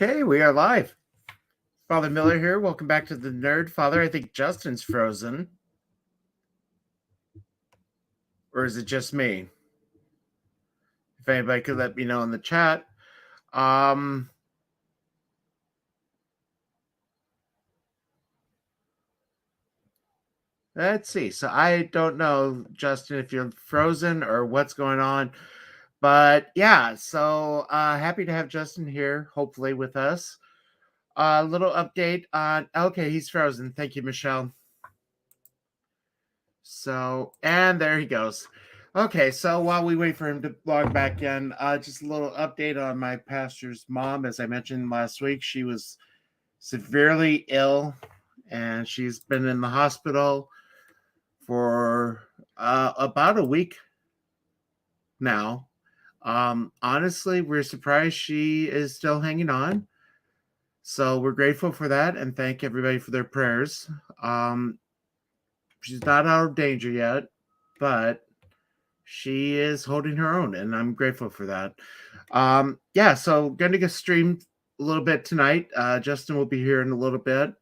Okay, we are live. Father Miller here. Welcome back to the Nerd Father. I think Justin's frozen. Or is it just me? If anybody could let me know in the chat. Let's see. So I don't know, Justin, if you're frozen or what's going on. But yeah, so happy to have Justin here, hopefully with us. A little update on, okay, he's frozen. Thank you, Michelle. So, and there he goes. Okay, so while we wait for him to log back in, just a little update on my pastor's mom. As I mentioned last week, she was severely ill and she's been in the hospital for about a week now. Honestly, we're surprised she is still hanging on. So we're grateful for that and thank everybody for their prayers. She's not out of danger yet, but she is holding her own, and I'm grateful for that. Yeah, so going to get streamed a little bit tonight. Justin will be here in a little bit.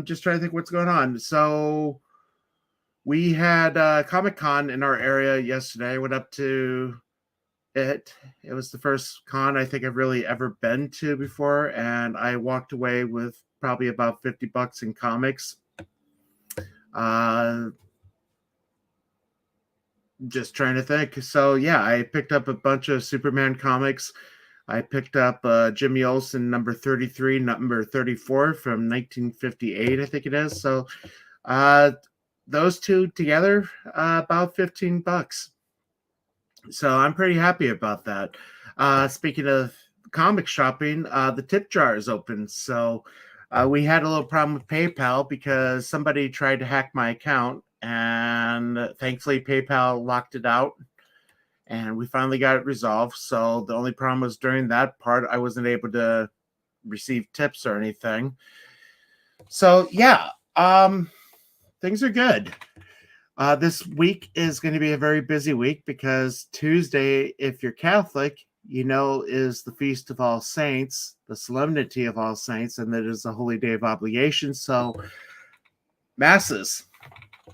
Just trying to think what's going on. So we had Comic-Con in our area yesterday. I went up to it. It was the first con I think I've really ever been to before, and I walked away with probably about $50 in comics. Just trying to think. So yeah, I picked up a bunch of Superman comics. I picked up Jimmy Olsen number 33, number 34 from 1958, I think it is. So those two together, about $15. So I'm pretty happy about that. Speaking of comic shopping, the tip jar is open. So we had a little problem with PayPal because somebody tried to hack my account, and thankfully PayPal locked it out. And we finally got it resolved. So the only problem was during that part, I wasn't able to receive tips or anything. So yeah, things are good. This week is going to be a very busy week because Tuesday, if you're Catholic, you know, is the Feast of All Saints, the Solemnity of All Saints, and that is a holy day of obligation. So masses,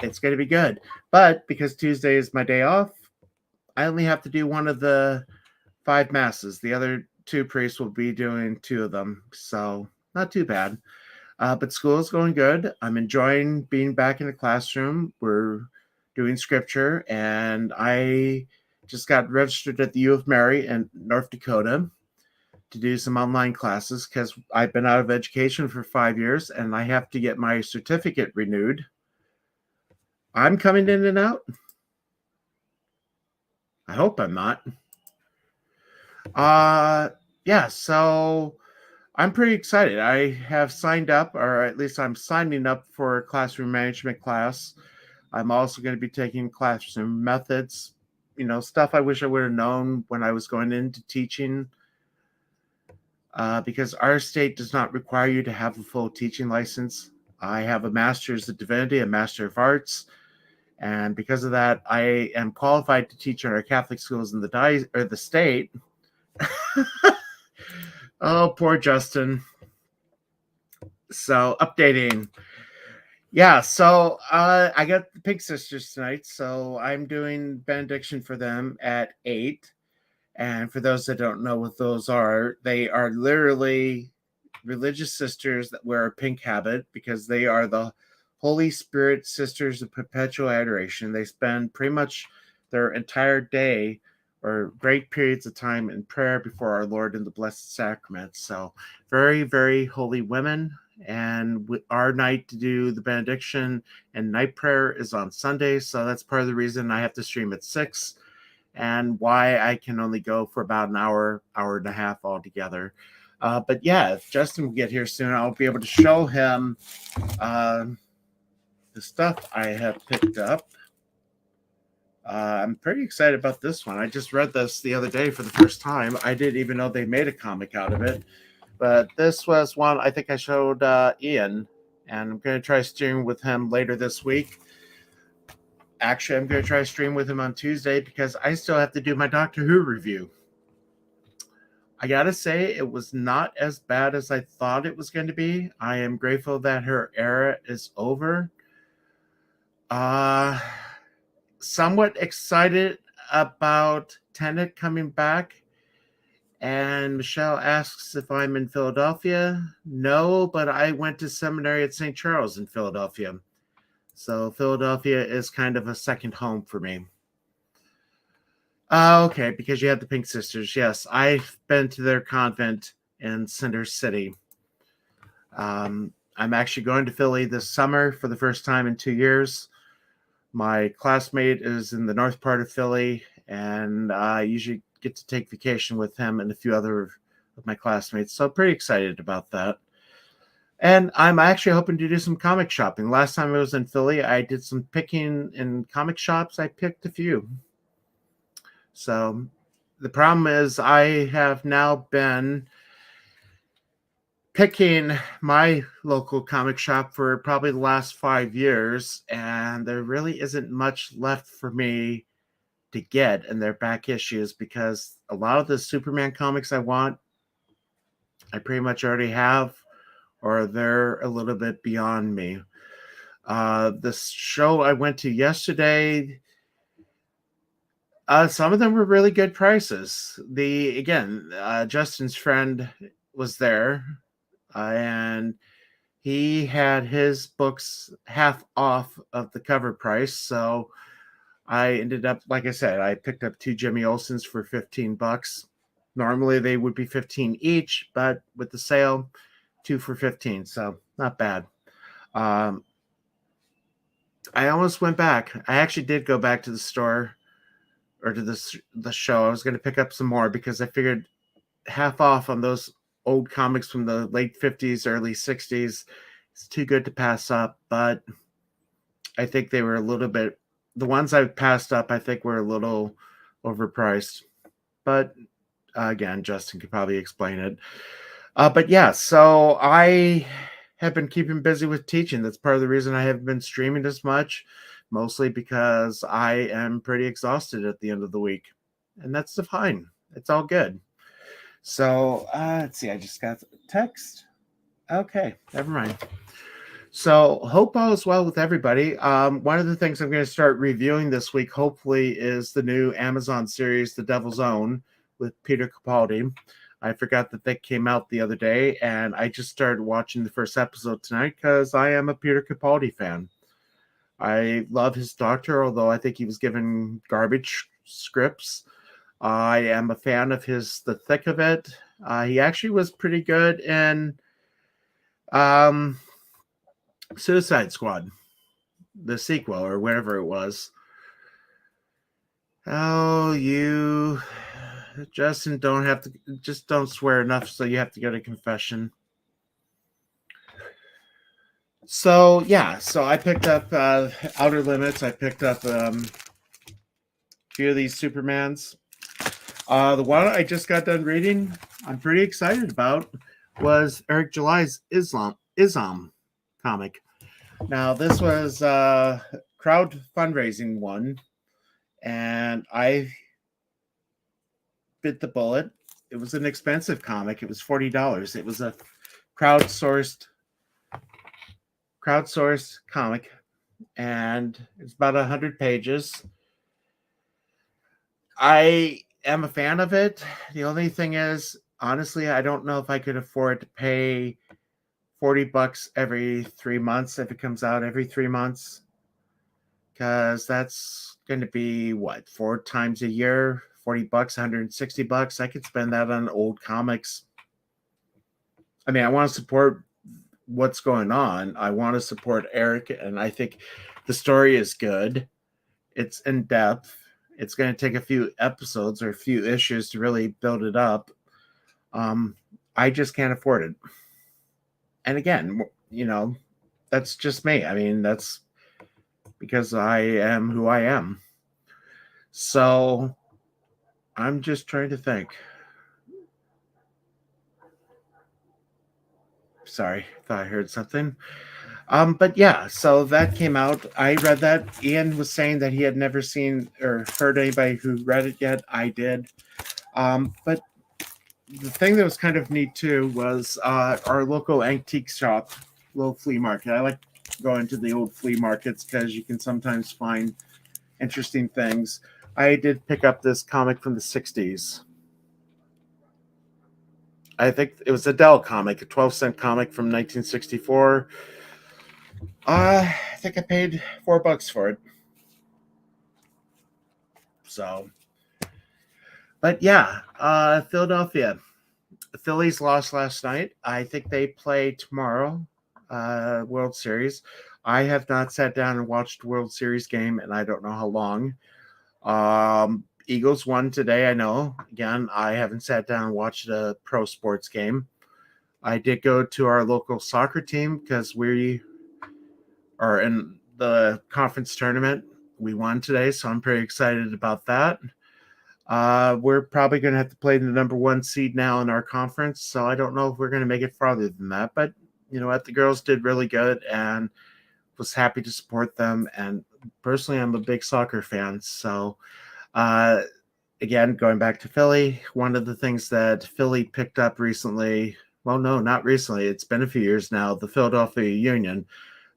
it's going to be good. But because Tuesday is my day off, I only have to do one of the 5 masses. The other 2 priests will be doing 2 of them. So not too bad. But school is going good. I'm enjoying being back in the classroom. We're doing scripture, and I just got registered at the U of Mary in North Dakota to do some online classes because I've been out of education for 5 years and I have to get my certificate renewed. I'm coming in and out. I hope I'm not. Yeah, so I'm pretty excited. I have signed up, or at least I'm signing up for a classroom management class. I'm also going to be taking classroom methods, you know, stuff I wish I would have known when I was going into teaching, because our state does not require you to have a full teaching license. I have a master's of divinity, a master of arts, and because of that, I am qualified to teach in our Catholic schools in the state. Oh, poor Justin. So updating. Yeah, so I got the Pink Sisters tonight, so I'm doing benediction for them at 8. And for those that don't know what those are, they are literally religious sisters that wear a pink habit because they are the Holy Spirit Sisters of Perpetual Adoration. They spend pretty much their entire day or great periods of time in prayer before our Lord in the Blessed Sacrament. So very, very holy women. And our night to do the benediction and night prayer is on Sunday. So that's part of the reason I have to stream at 6 and why I can only go for about an hour, hour and a half altogether. But yeah, if Justin will get here soon, I'll be able to show him the stuff I have picked up. I'm pretty excited about this one. I just read this the other day for the first time. I didn't even know they made a comic out of it. But this was one I think I showed Ian, and I'm going to try stream with him later this week. Actually, I'm going to try to stream with him on Tuesday because I still have to do my Doctor Who review. I gotta say, it was not as bad as I thought it was going to be. I am grateful that her era is over. Uh, Somewhat excited about Tenet coming back. And Michelle asks if I'm in Philadelphia. No, but I went to seminary at St. Charles in Philadelphia. So Philadelphia is kind of a second home for me. Okay, because you had the Pink Sisters. Yes, I've been to their convent in Center City. I'm actually going to Philly this summer for the first time in 2 years. My classmate is in the north part of Philly, and I usually get to take vacation with him and a few other of my classmates. So pretty excited about that. And I'm actually hoping to do some comic shopping. Last time I was in Philly, I did some picking in comic shops. I picked a few. So the problem is I have now been picking my local comic shop for probably the last 5 years, and there really isn't much left for me to get in their back issues because a lot of the Superman comics I want, I pretty much already have, or they're a little bit beyond me. This show I went to yesterday, some of them were really good prices. Justin's friend was there, and he had his books half off of the cover price. So I ended up, like I said, I picked up 2 Jimmy Olsens for $15. Normally they would be 15 each, but with the sale, 2 for 15. So not bad. I almost went back. I actually did go back to the store or to the show. I was going to pick up some more because I figured half off on those old comics from the late 50s, early 60s. It's too good to pass up, but I think they were a little bit, the ones I passed up, I think were a little overpriced. But again, Justin could probably explain it. But yeah, so I have been keeping busy with teaching. That's part of the reason I haven't been streaming as much, mostly because I am pretty exhausted at the end of the week. And that's fine. It's all good. So let's see, I just got a text. Okay, never mind. So hope all is well with everybody. One of the things I'm going to start reviewing this week, hopefully, is the new Amazon series, The Devil's Own, with Peter Capaldi. I forgot that came out the other day, and I just started watching the first episode tonight because I am a Peter Capaldi fan. I love his Doctor, although I think he was given garbage scripts. I am a fan of his The Thick of It. He actually was pretty good in Suicide Squad, the sequel, or whatever it was. Oh, you, Justin, don't swear enough so you have to go to confession. So, yeah, so I picked up Outer Limits. I picked up a few of these Supermans. The one I just got done reading, I'm pretty excited about, was Eric July's Islam comic. Now, this was a crowd fundraising one, and I bit the bullet. It was an expensive comic. It was $40. It was a crowdsourced comic, and it's about 100 pages. I am a fan of it. The only thing is, honestly, I don't know if I could afford to pay $40 every 3 months if it comes out every 3 months, because that's going to be what, 4 times a year, $40, $160. I could spend that on old comics. I mean, I want to support what's going on. I want to support Eric, and I think the story is good. It's in depth. It's going to take a few episodes or a few issues to really build it up. I just can't afford it. And again, that's just me. I mean, that's because I am who I am. So I'm just trying to think. Sorry, thought I heard something. But yeah, so that came out. I read that. Ian was saying that he had never seen or heard anybody who read it yet. I did. But the thing that was kind of neat too was our local antique shop, little flea market. I like going to the old flea markets because you can sometimes find interesting things. I did pick up this comic from the 60s. I think it was a Dell comic, a 12-cent comic from 1964. I think I paid $4 for it. So, but yeah, Philadelphia. The Phillies lost last night. I think they play tomorrow, World Series. I have not sat down and watched the World Series game, and I don't know how long. Eagles won today, I know. Again, I haven't sat down and watched a pro sports game. I did go to our local soccer team because we are in the conference tournament. We won today, so I'm pretty excited about that. We're probably going to have to play the number one seed now in our conference, so I don't know if we're going to make it farther than that. But you know what? The girls did really good and was happy to support them. And personally, I'm a big soccer fan. So, uh, again, going back to Philly, one of the things that Philly picked up recently, well, no, not recently, it's been a few years now, the Philadelphia Union.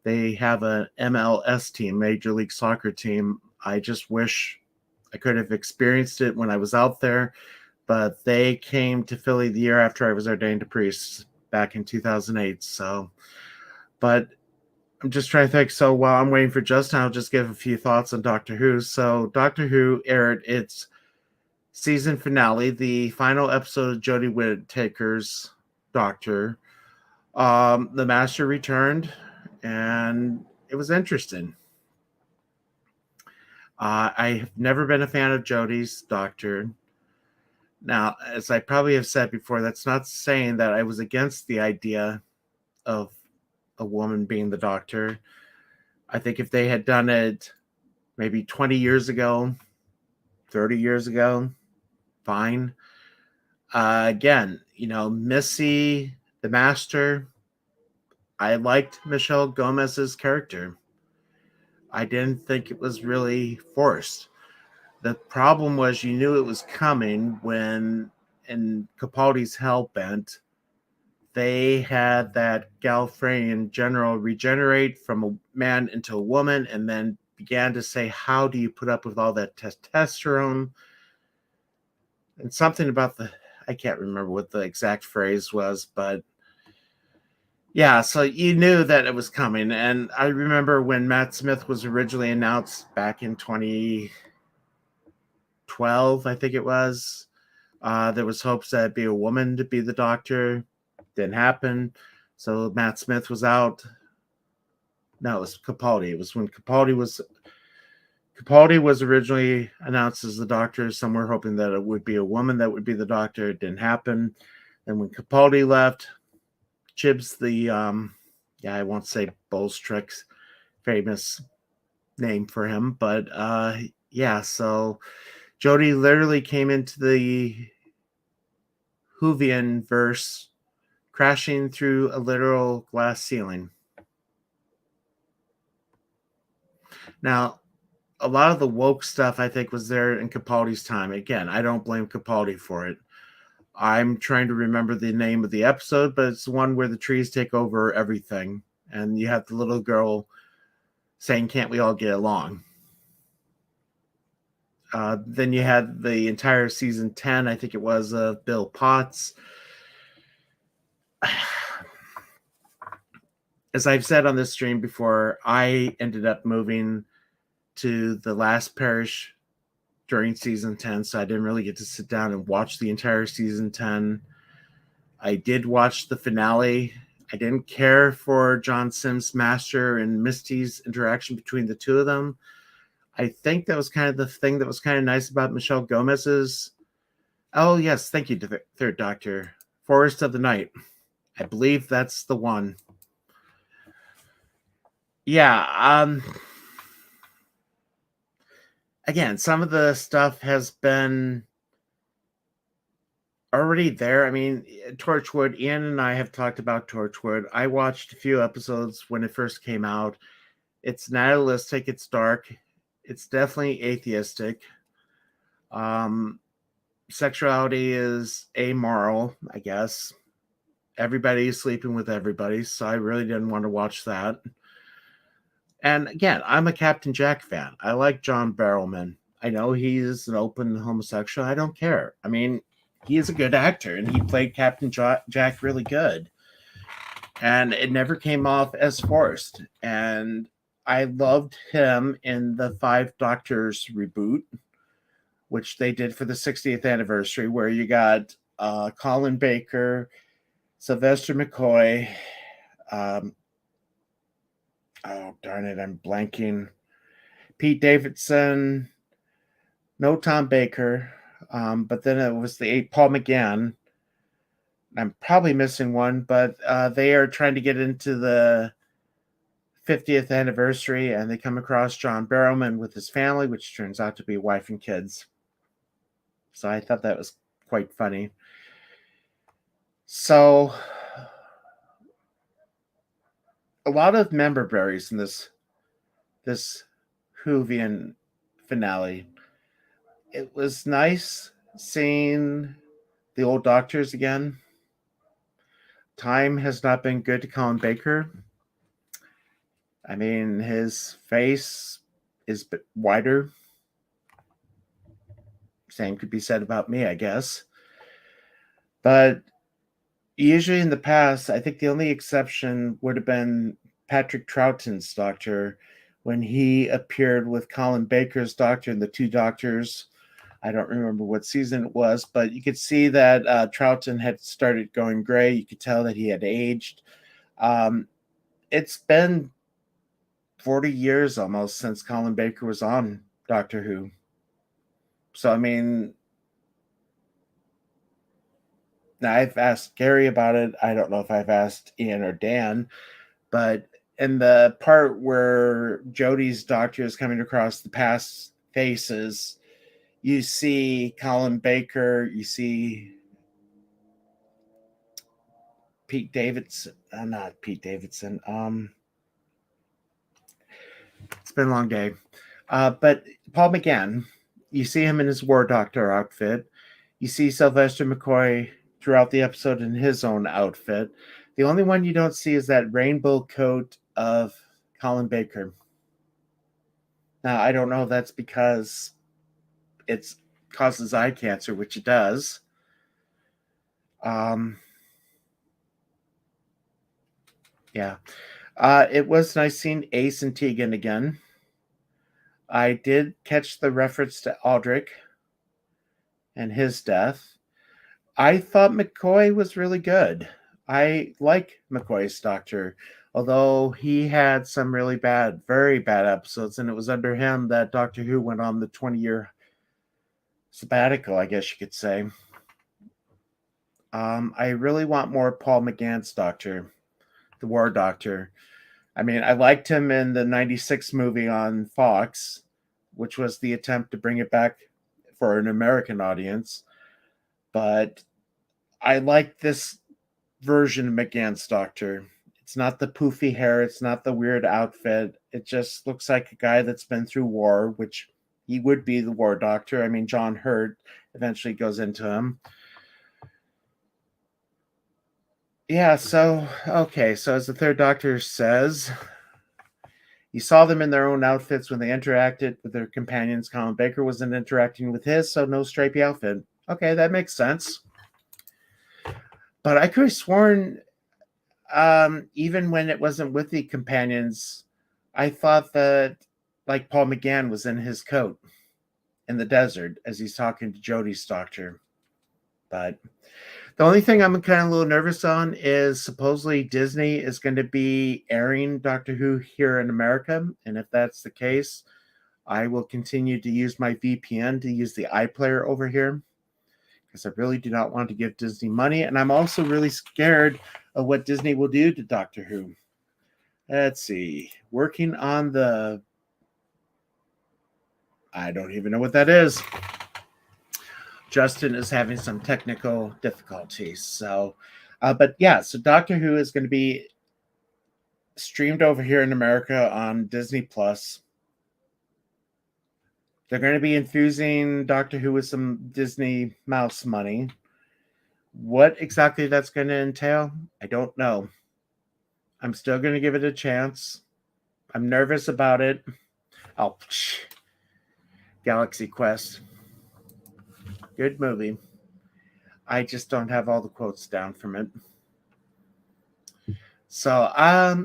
They have an MLS team, Major League Soccer team. I just wish I could have experienced it when I was out there, but they came to Philly the year after I was ordained a priest back in 2008. So, but I'm just trying to think. So while I'm waiting for Justin, I'll just give a few thoughts on Doctor Who. So Doctor Who aired its season finale, the final episode of Jodie Whittaker's Doctor. The Master returned, and it was interesting. I have never been a fan of Jodie's Doctor. Now, as I probably have said before, that's not saying that I was against the idea of a woman being the Doctor. I think if they had done it maybe 20 years ago, 30 years ago, fine. Again, you know, Missy, the Master, I liked Michelle Gomez's character. I didn't think it was really forced. The problem was you knew it was coming when in Capaldi's Hellbent, they had that Gallifreyan general regenerate from a man into a woman and then began to say, how do you put up with all that testosterone? And something about I can't remember what the exact phrase was, but yeah, so you knew that it was coming. And I remember when Matt Smith was originally announced back in 2012, I think it was. There was hopes that it'd be a woman to be the Doctor. Didn't happen. So Matt Smith was out. No, it was Capaldi. It was when Capaldi was originally announced as the Doctor. Some were hoping that it would be a woman that would be the Doctor. It didn't happen. And when Capaldi left, Chibs, I won't say Bolstrix, famous name for him, but yeah, so Jodie literally came into the Whovian verse crashing through a literal glass ceiling. Now, a lot of the woke stuff I think was there in Capaldi's time. Again, I don't blame Capaldi for it. I'm trying to remember the name of the episode, but it's the one where the trees take over everything, and you have the little girl saying, "Can't we all get along?" Then you had the entire season 10, I think it was, Bill Potts. As I've said on this stream before, I ended up moving to the last parish during season 10, so I didn't really get to sit down and watch the entire season 10. I did watch the finale. I didn't care for John Sims' Master and Misty's interaction between the two of them. I think that was kind of the thing that was kind of nice about Michelle Gomez's. Oh, yes, thank you, Third Doctor. Forest of the Night. I believe that's the one. Yeah, again, some of the stuff has been already there. I mean, Torchwood, Ian and I have talked about Torchwood. I watched a few episodes when it first came out. It's nihilistic, it's dark, it's definitely atheistic. sexuality is amoral, I guess. Everybody's sleeping with everybody, so I really didn't want to watch that. And again, I'm a Captain Jack fan. I like John Barrowman. I know he's an open homosexual. I don't care. I mean, he is a good actor, and he played Captain Jack really good. And it never came off as forced. And I loved him in the Five Doctors reboot, which they did for the 60th anniversary, where you got Colin Baker, Sylvester McCoy. Oh, darn it, I'm blanking. Pete Davidson, no Tom Baker, but then it was the eight Paul McGann. I'm probably missing one, but they are trying to get into the 50th anniversary, and they come across John Barrowman with his family, which turns out to be wife and kids. So I thought that was quite funny. So a lot of member berries in this Whovian finale. It was nice seeing the old doctors again. Time has not been good to Colin Baker. I mean, his face is a bit wider. Same could be said about me, I guess. But usually in the past, I think the only exception would have been Patrick Troughton's doctor when he appeared with Colin Baker's doctor and the two doctors. I don't remember what season it was, but you could see that Troughton had started going gray. You could tell that he had aged. It's been 40 years almost since Colin Baker was on Doctor Who. So, I mean, I've asked Gary about it. I don't know if I've asked Ian or Dan, but in the part where Jodie's doctor is coming across the past faces, you see Colin Baker, you see Pete Davidson, not Pete Davidson. It's been a long day. But Paul McGann, you see him in his War Doctor outfit. You see Sylvester McCoy throughout the episode in his own outfit. The only one you don't see is that rainbow coat of Colin Baker. Now, I don't know if that's because it causes eye cancer, which it does. Yeah. It was nice seeing Ace and Tegan again. I did catch the reference to Aldrich and his death. I thought McCoy was really good. I like McCoy's doctor, although he had some really bad, very bad episodes, and it was under him that Doctor Who went on the 20-year sabbatical, I guess you could say. I really want more Paul McGann's doctor, the War Doctor. I mean, I liked him in the 96 movie on Fox, which was the attempt to bring it back for an American audience. But I like this version of McGann's doctor. It's not the poofy hair, it's not the weird outfit. It just looks like a guy that's been through war, which he would be the War Doctor. I mean, John Hurt eventually goes into him. Yeah, so, okay, so as the third Doctor says, you saw them in their own outfits when they interacted with their companions. Colin Baker wasn't interacting with his, so no stripy outfit. Okay, that makes sense. But I could have sworn, even when it wasn't with the companions, I thought that, like, Paul McGann was in his coat in the desert as he's talking to Jodie's doctor. But the only thing I'm kind of a little nervous on is supposedly Disney is going to be airing Doctor Who here in America. And if that's the case, I will continue to use my VPN to use the iPlayer over here because I really do not want to give Disney money. And I'm also really scared of what Disney will do to Doctor Who. Let's see. Working on the... I don't even know what that is. Justin is having some technical difficulties. So, but yeah, so Doctor Who is going to be streamed over here in America on Disney Plus. They're going to be infusing Doctor Who with some Disney mouse money. What exactly that's going to entail, I don't know. I'm still going to give it a chance. I'm nervous about it. Oh, Galaxy Quest. Good movie. I just don't have all the quotes down from it. So,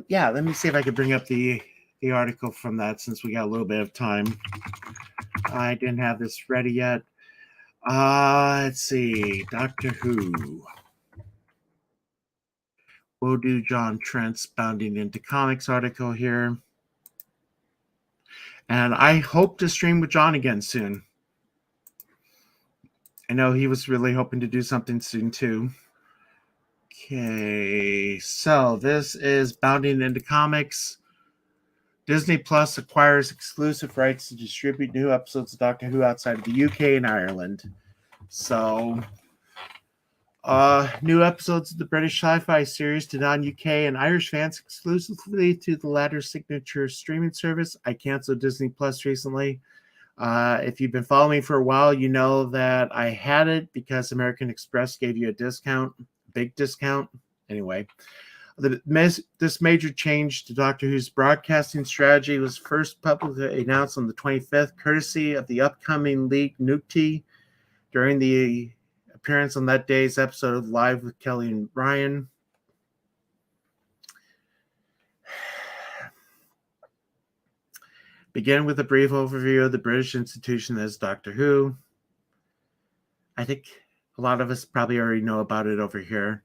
yeah, let me see if I can bring up the article from that since we got a little bit of time. I didn't have this ready yet. Let's see. Doctor Who. We'll do John Trent's Bounding into Comics article here. And I hope to stream with John again soon. I know he was really hoping to do something soon too. Okay, so this is Bounding into Comics. Disney Plus acquires exclusive rights to distribute new episodes of Doctor Who outside of the UK and Ireland. So, new episodes of the British sci-fi series to non-UK and Irish fans exclusively to the latter's signature streaming service. I canceled Disney Plus recently. If you've been following me for a while, you know that I had it because American Express gave you a discount, big discount. Anyway, this major change to Doctor Who's broadcasting strategy was first publicly announced on the 25th, courtesy of the upcoming league Nukti, during the appearance on that day's episode of Live with Kelly and Ryan. Begin with a brief overview of the British institution that is Doctor Who. I think a lot of us probably already know about it over here.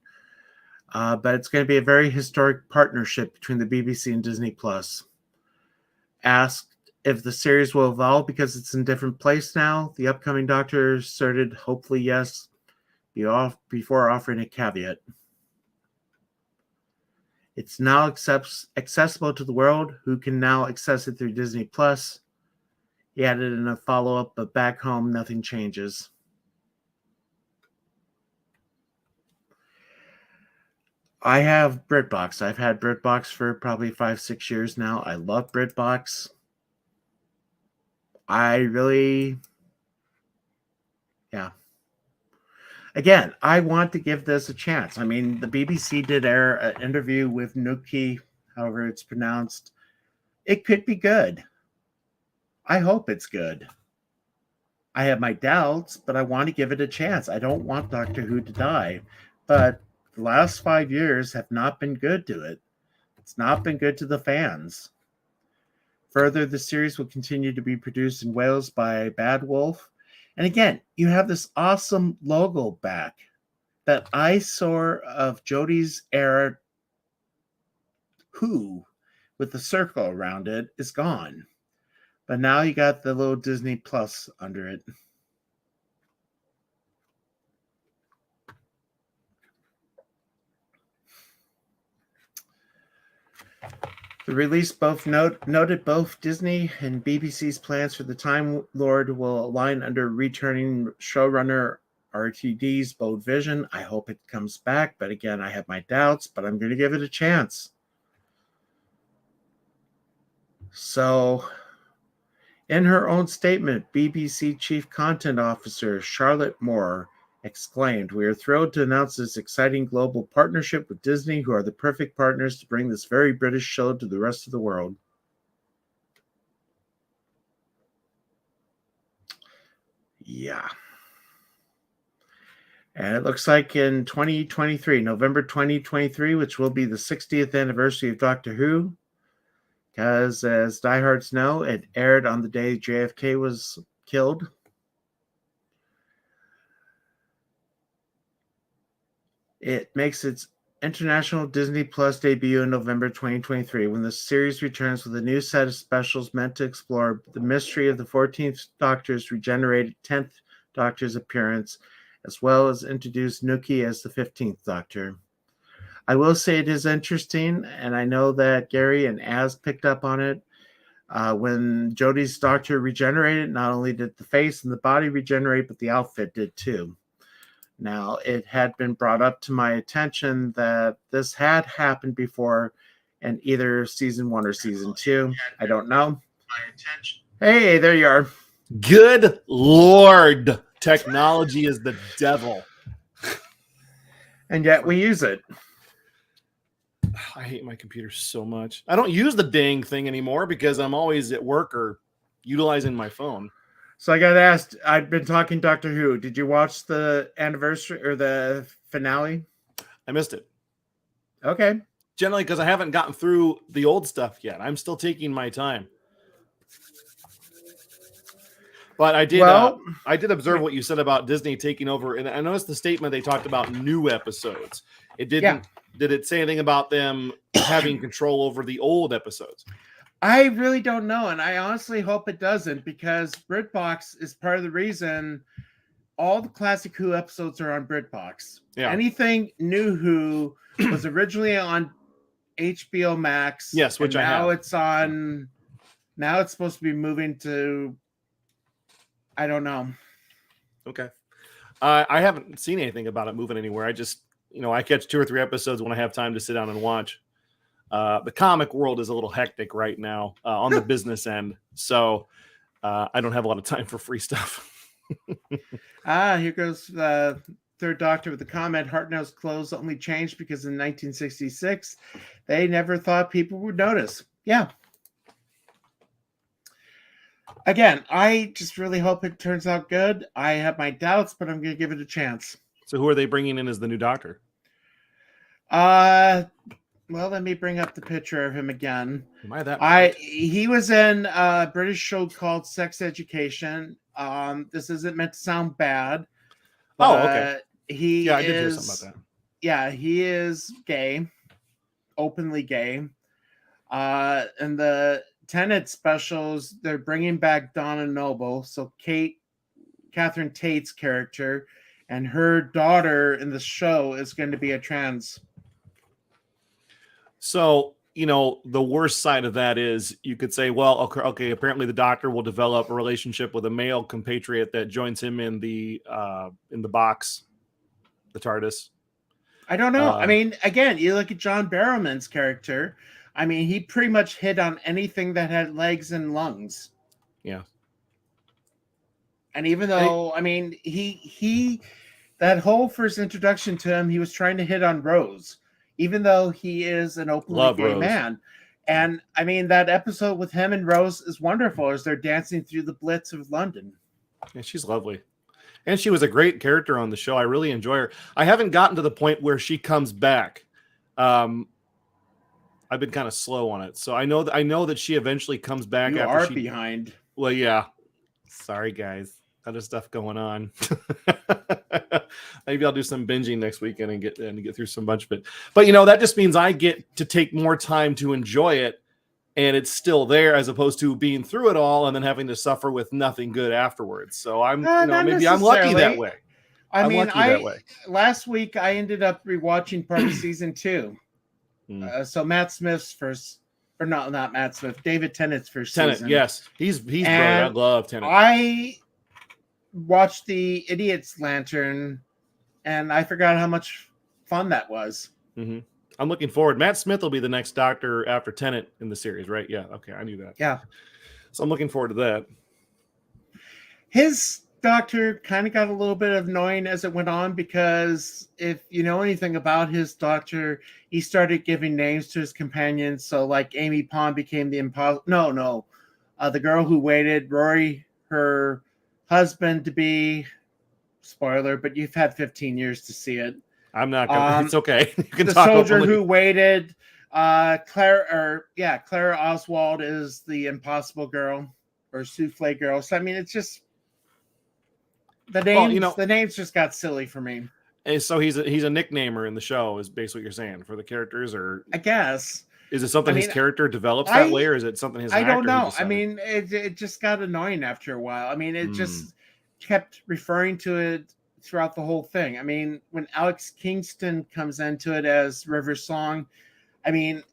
But it's going to be a very historic partnership between the BBC and Disney Plus. Asked if the series will evolve because it's in a different place now, the upcoming Doctor asserted, hopefully yes, before offering a caveat. It's now accessible to the world, who can now access it through Disney Plus. He added in a follow-up, but back home, nothing changes. I have BritBox. I've had BritBox for probably 5-6 years now. I love BritBox. Yeah. Again, I want to give this a chance. I mean, the BBC did air an interview with Nuki, however it's pronounced. It could be good. I hope it's good. I have my doubts, but I want to give it a chance. I don't want Doctor Who to die. But the last 5 years have not been good to it. It's not been good to the fans. Further, the series will continue to be produced in Wales by Bad Wolf. And again, you have this awesome logo back. That eyesore of Jodie's era Who with the circle around it is gone. But now you got the little Disney Plus under it. The release noted both Disney and BBC's plans for the Time Lord will align under returning showrunner RTD's bold vision. I hope it comes back, but again, I have my doubts, but I'm going to give it a chance. So, in her own statement, BBC Chief Content Officer Charlotte Moore exclaimed, "We are thrilled to announce this exciting global partnership with Disney, who are the perfect partners to bring this very British show to the rest of the world." Yeah. And it looks like in 2023, November 2023, which will be the 60th anniversary of Doctor Who, because as diehards know, it aired on the day JFK was killed. It makes its international Disney Plus debut in November 2023, when the series returns with a new set of specials meant to explore the mystery of the 14th Doctor's regenerated 10th Doctor's appearance, as well as introduce Nuki as the 15th Doctor. I will say it is interesting, and I know that Gary and Az picked up on it. When Jodie's Doctor regenerated, not only did the face and the body regenerate, but the outfit did too. Now, it had been brought up to my attention that this had happened before in either season 1 or season 2. I don't know. Hey, there you are. Good Lord. Technology is the devil. And yet we use it. I hate my computer so much. I don't use the dang thing anymore because I'm always at work or utilizing my phone. So I got asked, I've been talking Doctor Who. Did you watch the anniversary or the finale? I missed it. Okay. Generally because I haven't gotten through the old stuff yet. I'm still taking my time. But I did observe what you said about Disney taking over, and I noticed the statement they talked about new episodes. It didn't. Yeah. Did it say anything about them having control over the old episodes? I really don't know, and I honestly hope it doesn't, because BritBox is part of the reason all the classic Who episodes are on BritBox. Yeah. Anything new Who was originally on HBO Max. Yes, which now it's on. Now it's supposed to be moving to. I don't know. Okay. I haven't seen anything about it moving anywhere. I just, I catch 2 or 3 episodes when I have time to sit down and watch. The comic world is a little hectic right now on the business end. So I don't have a lot of time for free stuff. Here goes the Third Doctor with the comment. Hartnell's clothes only changed because in 1966, they never thought people would notice. Yeah. Again, I just really hope it turns out good. I have my doubts, but I'm going to give it a chance. So who are they bringing in as the new Doctor? Well, let me bring up the picture of him again. Am I that? He was in a British show called Sex Education. This isn't meant to sound bad. Okay. I did hear something about that. Yeah, he is gay, openly gay. And the Tenet specials, they're bringing back Donna Noble, so Catherine Tate's character, and her daughter in the show is going to be a trans. So, the worst side of that is you could say, well, okay, apparently the Doctor will develop a relationship with a male compatriot that joins him in the box, the TARDIS. I don't know. I mean, again, you look at John Barrowman's character. I mean, he pretty much hit on anything that had legs and lungs. Yeah. And even though, he that whole first introduction to him, he was trying to hit on Rose, even though he is an openly gay man. And I mean, that episode with him and Rose is wonderful as they're dancing through the Blitz of London. Yeah, she's lovely. And she was a great character on the show. I really enjoy her. I haven't gotten to the point where she comes back. I've been kind of slow on it. So I know that she eventually comes back. You after are behind. Well, yeah. Sorry, guys. Other stuff going on. Maybe I'll do some binging next weekend and get through some bunch of it. But that just means I get to take more time to enjoy it, and it's still there as opposed to being through it all and then having to suffer with nothing good afterwards. So maybe I'm lucky that way. Last week I ended up rewatching part of season 2. So Matt Smith's first, or not Matt Smith, David Tennant's first season. Yes, he's brilliant. I love Tennant. I watched the Idiot's Lantern, and I forgot how much fun that was. Mm-hmm. I'm looking forward. Matt Smith will be the next Doctor after Tennant in the series, right? Yeah. Okay, I knew that. Yeah. So I'm looking forward to that. His Doctor kind of got a little bit annoying as it went on, because if you know anything about his Doctor, he started giving names to his companions. So like Amy Pond became the the girl who waited, Rory, her husband to be, spoiler, but you've had 15 years to see it. I'm not gonna, it's okay. You can the talk soldier openly. who waited, Clara Oswald is the impossible girl or souffle girl. So I mean, it's just the names. The names just got silly for me. And so he's a nicknamer in the show, is basically what you're saying for the characters, or I guess. Is it something his character develops that way, or is it something his actor? I don't know. I mean, it just got annoying after a while. I mean, it just kept referring to it throughout the whole thing. I mean, when Alex Kingston comes into it as River Song, I mean,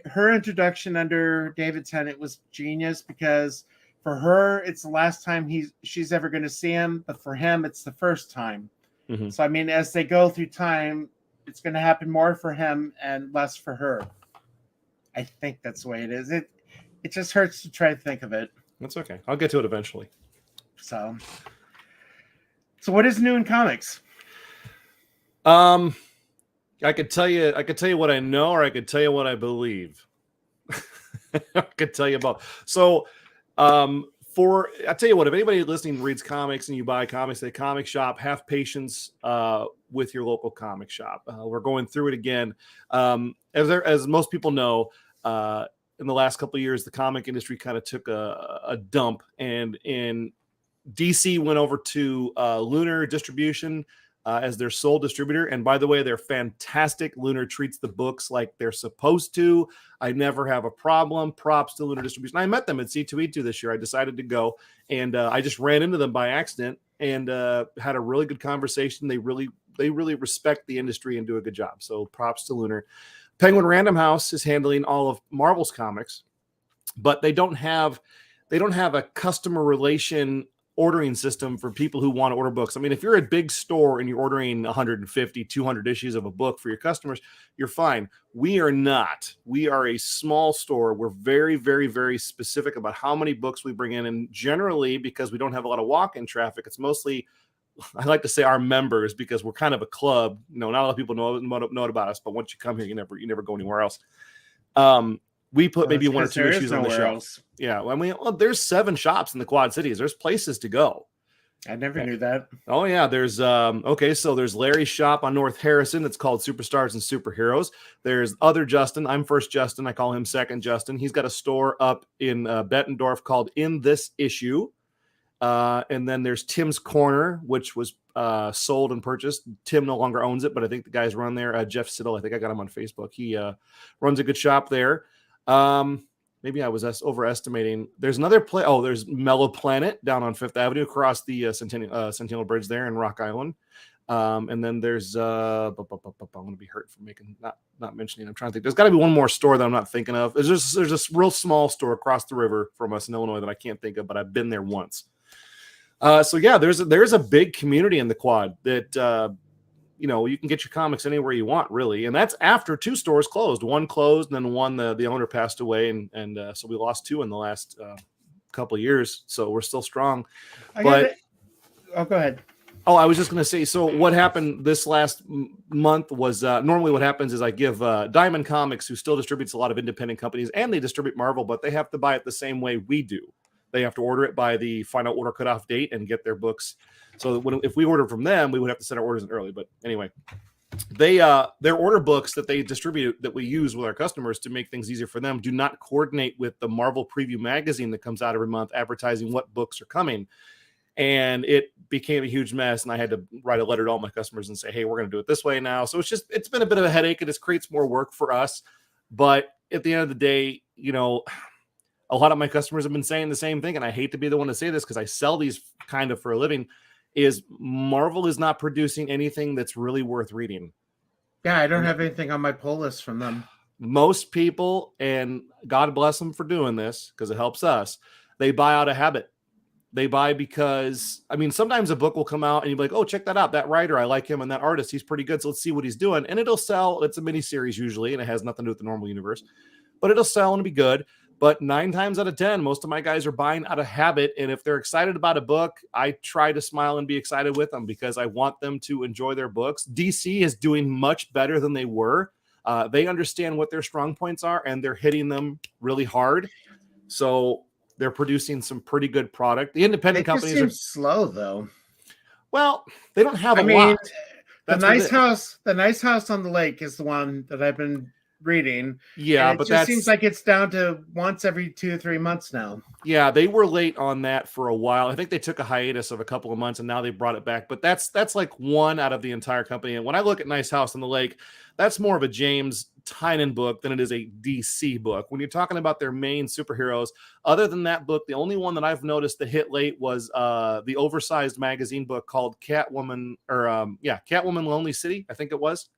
her introduction under David Tennant was genius, because for her, it's the last time she's ever going to see him, but for him, it's the first time. Mm-hmm. So, I mean, as they go through time, it's going to happen more for him and less for her. I think that's the way it is. It just hurts to try to think of it. That's okay. I'll get to it eventually. So what is new in comics? I could tell you what I know, or I could tell you what I believe. I could tell you about. So, I tell you what, if anybody listening reads comics and you buy comics at a comic shop, have patience with your local comic shop. We're going through it again. As most people know, in the last couple of years, the comic industry kind of took a dump, and DC went over to Lunar Distribution as their sole distributor. And by the way, they're fantastic. Lunar treats the books like they're supposed to. I never have a problem. Props to Lunar Distribution. I met them at C2E2 this year. I decided to go, and I just ran into them by accident and had a really good conversation. They really respect the industry and do a good job. So props to Lunar. Penguin Random House is handling all of Marvel's comics, but they don't have a customer relation ordering system for people who want to order books. I mean, if you're a big store and you're ordering 150, 200 issues of a book for your customers, you're fine. We are not. We are a small store. We're very, very, very specific about how many books we bring in. And generally, because we don't have a lot of walk-in traffic, it's mostly, I like to say, our members, because we're kind of a club. You know, not a lot of people know it about us, but once you come here, you never go anywhere else. We put maybe one or two issues on the shelf. Yeah. I mean, there's 7 shops in the Quad Cities. There's places to go. I never knew that. Oh yeah. There's so there's Larry's shop on North Harrison. That's called Superstars and Superheroes. There's other Justin. I'm first Justin. I call him second Justin. He's got a store up in Bettendorf called In This Issue. And then there's Tim's Corner, which was sold and purchased. Tim no longer owns it, but I think the guys run there. Jeff Siddle, I think I got him on Facebook. He runs a good shop there. Maybe I was overestimating. There's another place. Oh, there's Mellow Planet down on Fifth Avenue across the Centennial Bridge there in Rock Island. And then there's I'm going to be hurt for not mentioning. I'm trying to think. There's got to be one more store that I'm not thinking of. There's this real small store across the river from us in Illinois that I can't think of, but I've been there once. So yeah, there's a big community in the Quad that you can get your comics anywhere you want, really. And that's after 2 stores closed. One closed, and then one the owner passed away, and so we lost 2 in the last couple of years. So we're still strong. Go ahead. Oh, I was just going to say, so what happened this last month was normally what happens is I give Diamond Comics, who still distributes a lot of independent companies, and they distribute Marvel, but they have to buy it the same way we do. They have to order it by the final order cutoff date and get their books. So if we order from them, we would have to send our orders in early. But anyway, their order books that they distribute that we use with our customers to make things easier for them do not coordinate with the Marvel Preview magazine that comes out every month advertising what books are coming. And it became a huge mess. And I had to write a letter to all my customers and say, hey, we're going to do it this way now. So it's been a bit of a headache, and it creates more work for us. But at the end of the day, a lot of my customers have been saying the same thing. And I hate to be the one to say this because I sell these kind of for a living, is Marvel is not producing anything that's really worth reading. Yeah, I don't have anything on my pull list from them. Most people, and God bless them for doing this because it helps us, they buy out of habit. They buy because, sometimes a book will come out and you'll be like, oh, check that out. That writer, I like him, and that artist, he's pretty good. So let's see what he's doing. And it'll sell. It's a miniseries usually, and it has nothing to do with the normal universe. But it'll sell and be good. But 9 times out of 10, most of my guys are buying out of habit. And if they're excited about a book, I try to smile and be excited with them because I want them to enjoy their books. DC is doing much better than they were. They understand what their strong points are, and they're hitting them really hard. So they're producing some pretty good product. The independent companies are slow, though. Well, they don't have a lot. The Nice House on the Lake is the one that I've been reading. Yeah, but that seems like it's down to once every 2 or 3 months now. Yeah, they were late on that for a while. I think they took a hiatus of a couple of months, and now they brought it back. But that's like one out of the entire company. And when I look at Nice House on the Lake, that's more of a James Tynion book than it is a DC book. When you're talking about their main superheroes, other than that book, the only one that I've noticed that hit late was the oversized magazine book called Catwoman, Catwoman Lonely City, I think it was.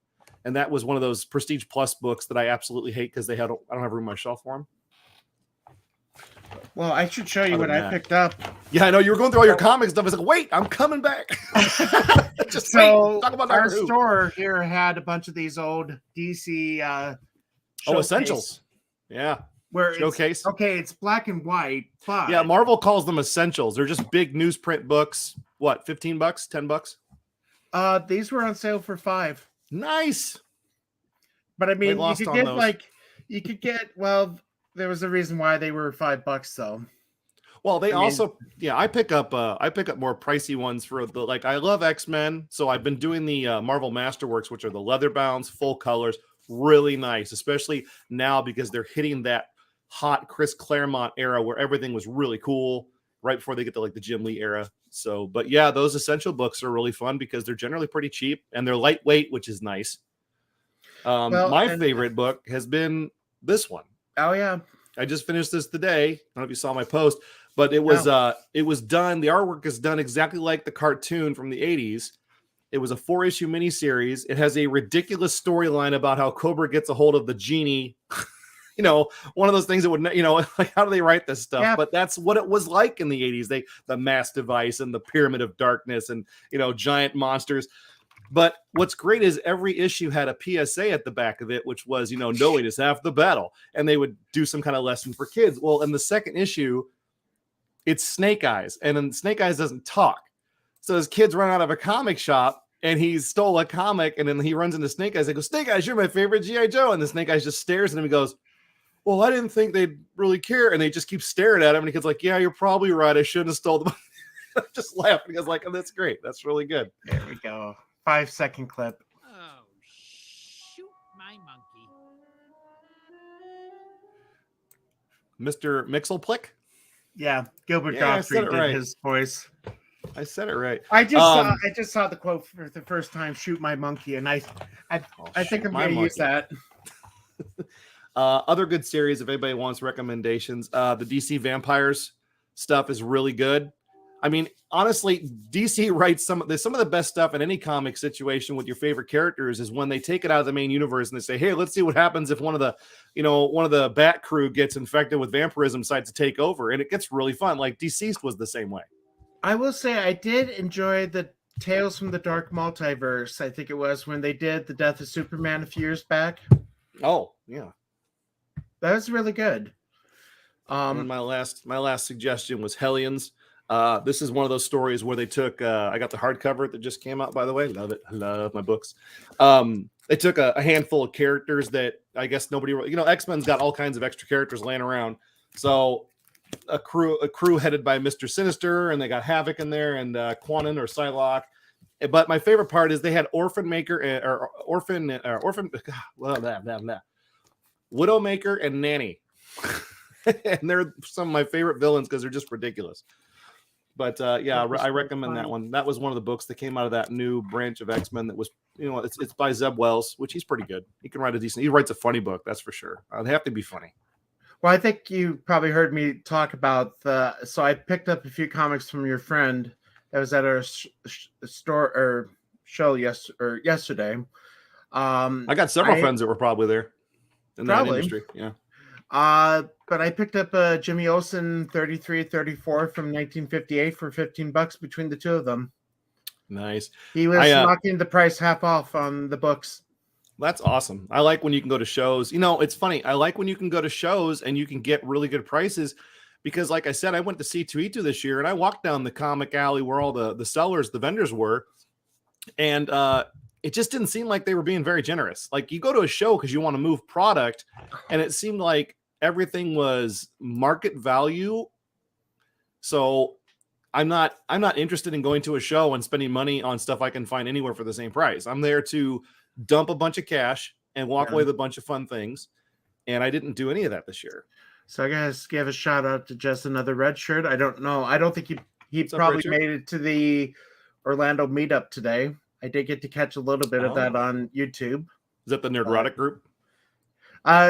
And that was one of those Prestige Plus books that I absolutely hate because I don't have room on my shelf for them. Well, I should show you what I picked up. Yeah, I know you were going through all your comic stuff. I was like, wait, I'm coming back. Talk about our store here had a bunch of these old DC essentials. Yeah. where showcase. It's black and white, but Yeah, Marvel calls them essentials. They're just big newsprint books. What, $15, $10? These were on sale for $5. Nice. But I mean, you lost could on get those. there was a reason why they were $5 though. Well, they also, I pick up more pricey ones for the, like, I love X-Men, so I've been doing the Marvel Masterworks, which are the leather bounds, full colors, really nice, especially now because they're hitting that hot Chris Claremont era where everything was really cool right before they get to like the Jim Lee era. So, but yeah, those essential books are really fun because they're generally pretty cheap and they're lightweight, which is nice. My favorite book has been this one. Oh yeah. I just finished this today. I don't know if you saw my post, but it was done. The artwork is done exactly like the cartoon from the 80s. It was a 4-issue miniseries. It has a ridiculous storyline about how Cobra gets a hold of the genie. One of those things that would, like, how do they write this stuff? Yeah. But that's what it was like in the 80s. The mass device and the pyramid of darkness and, giant monsters. But what's great is every issue had a PSA at the back of it, which was, knowing is half the battle. And they would do some kind of lesson for kids. Well, in the second issue, it's Snake Eyes. And then Snake Eyes doesn't talk. So his kids run out of a comic shop and he stole a comic. And then he runs into Snake Eyes. They go, Snake Eyes, you're my favorite G.I. Joe. And the Snake Eyes just stares at him and goes, well, I didn't think they'd really care. And they just keep staring at him. And the kid's like, yeah, you're probably right. I shouldn't have stole them. Just laughing. I was like, oh, that's great. That's really good. There we go. 5-second clip. Oh, shoot my monkey. Mr. Mixelplick? Yeah, Gilbert Gottfried did his voice. I said it right. I just saw the quote for the first time, shoot my monkey, and I think I'm going to use that. Other good series, if anybody wants recommendations, the DC Vampires stuff is really good. I mean, honestly, DC writes some of the best stuff in any comic situation with your favorite characters is when they take it out of the main universe and they say, hey, let's see what happens if one of the Bat crew gets infected with vampirism, decides to take over. And it gets really fun. Like Deceased was the same way. I will say I did enjoy the Tales from the Dark Multiverse. I think it was when they did the Death of Superman a few years back. Oh, yeah. That was really good. And my last suggestion was Hellions. This is one of those stories where they took, I got the hardcover that just came out, by the way. Love it. Love my books. They took a handful of characters that I guess nobody, X-Men's got all kinds of extra characters laying around. So a crew headed by Mr. Sinister, and they got Havoc in there and Quanon or Psylocke. But my favorite part is they had Widowmaker and Nanny. And they're some of my favorite villains because they're just ridiculous. But I recommend that one. That was one of the books that came out of that new branch of X-Men that was, it's by Zeb Wells, which he's pretty good. He can write he writes a funny book, that's for sure. They have to be funny. Well, I think you probably heard me talk about so I picked up a few comics from your friend that was at our store or show yesterday. I got several friends that were probably there in that industry. Yeah. But I picked up Jimmy Olsen 3334 from 1958 for $15 between the two of them. Nice. He was knocking the price half off on the books. That's awesome. I like when you can go to shows. It's funny. I like when you can go to shows and you can get really good prices because, like I said, I went to C2E2 this year and I walked down the comic alley where all the sellers, the vendors were, and it just didn't seem like they were being very generous. Like you go to a show because you want to move product, and it seemed like everything was market value. So I'm not interested in going to a show and spending money on stuff I can find anywhere for the same price. I'm there to dump a bunch of cash and walk away with a bunch of fun things. And I didn't do any of that this year. So I guess give a shout out to just another red shirt. I don't know. I don't think he probably made it to the Orlando meetup today. I did get to catch a little bit of that on YouTube. Is that the Nerdrotic group?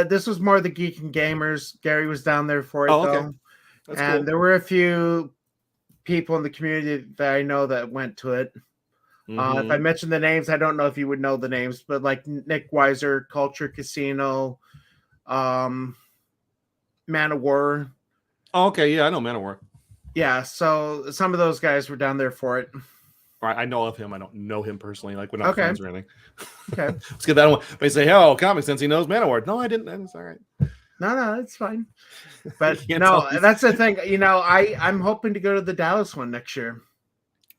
This was more the Geek and Gamers. Gary was down there for it, though. That's cool. There were a few people in the community that I know that went to it. Mm-hmm. If I mention the names, I don't know if you would know the names, but like Nick Weiser, Culture Casino, Man of War. Oh, okay. Yeah, I know Man of War. Yeah, so some of those guys were down there for it. I know of him. I don't know him personally. Like, we're not friends or anything. Okay. Let's get that one. They say, oh, Comic Sense, he knows Manowar. No, I didn't. It's all right. No, it's fine. But can't no, tell me. that's the thing. I'm hoping to go to the Dallas one next year.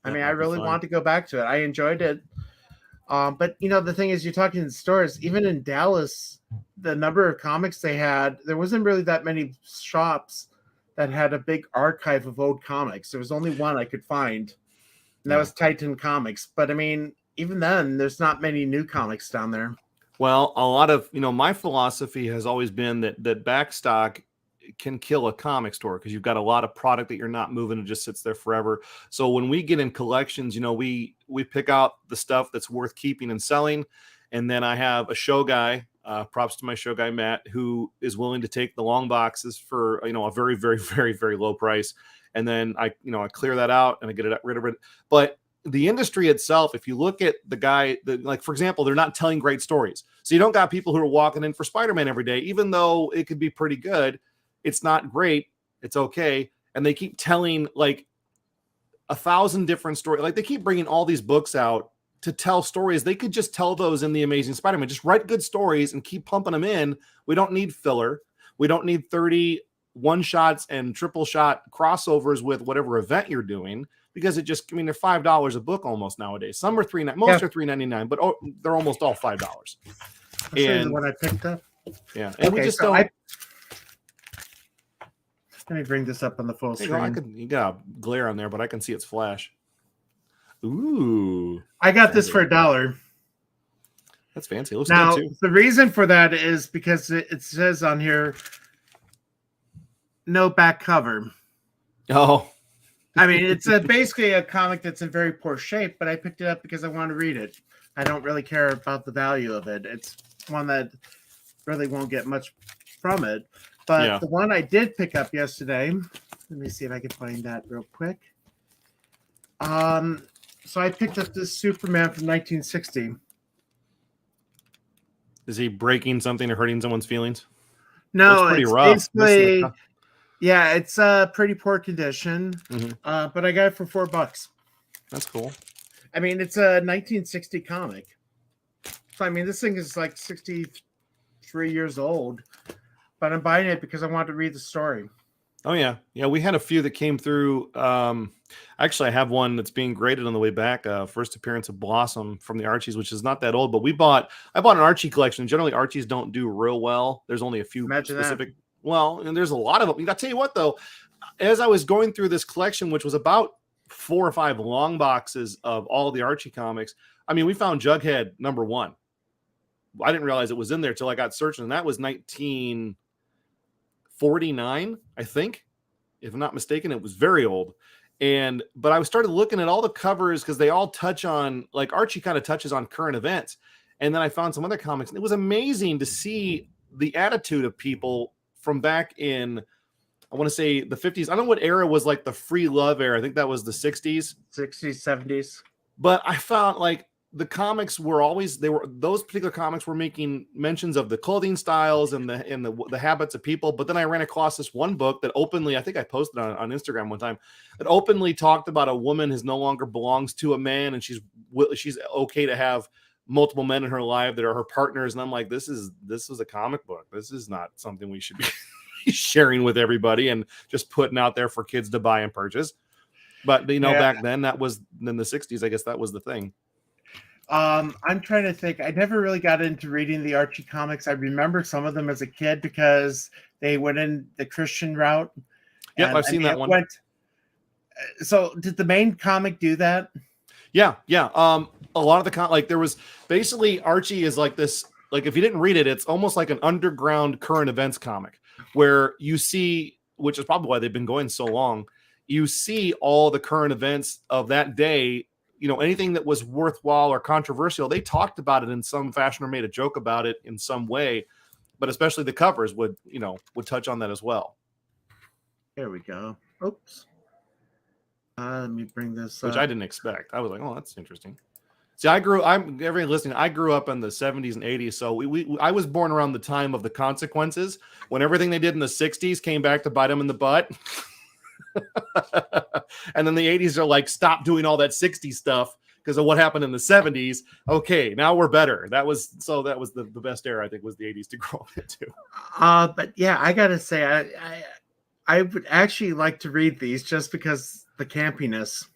I That mean, might I be really fun. want to go back to it. I enjoyed it. But the thing is, you're talking in stores. Even in Dallas, the number of comics they had, there wasn't really that many shops that had a big archive of old comics. There was only one I could find, and that was Titan Comics. But I mean, even then, there's not many new comics down there. Well, a lot of, my philosophy has always been that backstock can kill a comic store because you've got a lot of product that you're not moving and just sits there forever. So when we get in collections, we pick out the stuff that's worth keeping and selling. And then I have a show guy, props to my show guy, Matt, who is willing to take the long boxes for, a very, very, very, very low price. And then I clear that out and I get rid of it. But the industry itself, if you look at the guy that, like, for example, they're not telling great stories. So you don't got people who are walking in for Spider-Man every day, even though it could be pretty good. It's not great. It's okay. And they keep telling like 1,000 different stories. Like they keep bringing all these books out to tell stories. They could just tell those in The Amazing Spider-Man. Just write good stories and keep pumping them in. We don't need filler. We don't need 30 one-shots and triple shot crossovers with whatever event you're doing. Because they're $5 a book almost nowadays. Some are $3.99, most are $3.99, but they're almost all $5. I'll show you the And one I picked up. yeah, and we Okay, just so don't. Let me bring this up on the full There you go. screen. You got a glare on there, but I can see its flash. Ooh, I got this for $1. that's fancy. It looks Now, good too. the reason for that is because it says on here, no back cover. Oh, I mean, it's basically a comic that's in very poor shape, but I picked it up because I want to read it. I don't really care about the value of it. It's one that really won't get much from it. But Yeah. the one I did pick up yesterday, let me see if I can find that real quick. So I picked up this Superman from 1960. is he breaking something or hurting someone's feelings? No, Looks pretty it's rough. basically, yeah, it's pretty poor condition. Mhm. But I got it for $4. That's cool. I mean, it's a 1960 comic. So I mean, this thing is like 63 years old, but I'm buying it because I want to read the story. Oh yeah, we had a few that came through. Actually, I have one that's being graded on the way back. First appearance of Blossom from the Archies, which is not that old, but I bought an Archie collection. Generally, Archies don't do real well. There's only a few Imagine that. specific. Well, and there's a lot of them. I'll tell you what, though, as I was going through this collection, which was about 4 or 5 long boxes of all the Archie comics, I mean, we found Jughead #1. I didn't realize it was in there till I got searching, and that was 1949, I think, if I'm not mistaken. It was very old. But I started looking at all the covers because they all touch on, like, Archie kind of touches on current events. And then I found some other comics, and it was amazing to see the attitude of people from back in, I want to say the 50s. I don't know what era was like the free love era. I think that was the 60s. 60s, 70s. But I found like the comics were always, those particular comics were making mentions of the clothing styles and the habits of people. But then I ran across this one book that openly, I think I posted on Instagram one time, that openly talked about a woman who no longer belongs to a man, and she's okay to have multiple men in her life that are her partners. And I'm like, this is a comic book. This is not something we should be sharing with everybody and just putting out there for kids to buy and purchase. But back then, that was in the 60s. I guess that was the thing. I'm trying to think. I never really got into reading the Archie comics. I remember some of them as a kid because they went in the Christian route. Yeah, I've seen that one. So did the main comic do that? Yeah. A lot of the there was basically Archie is like this. Like if you didn't read it, it's almost like an underground current events comic where you see, which is probably why they've been going so long. You see all the current events of that day. Anything that was worthwhile or controversial, they talked about it in some fashion or made a joke about it in some way. But especially the covers would touch on that as well. There we go. Oops. Let me bring this Which up. I didn't expect. I was like, oh, that's interesting. See, everybody listening, I grew up in the 70s and 80s. So I was born around the time of the consequences when everything they did in the 60s came back to bite them in the butt. And then the 80s are like, stop doing all that 60s stuff because of what happened in the 70s. Okay, now we're better. That was the best era, I think, was the 80s to grow up into. But yeah, I gotta say, I would actually like to read these just because the campiness.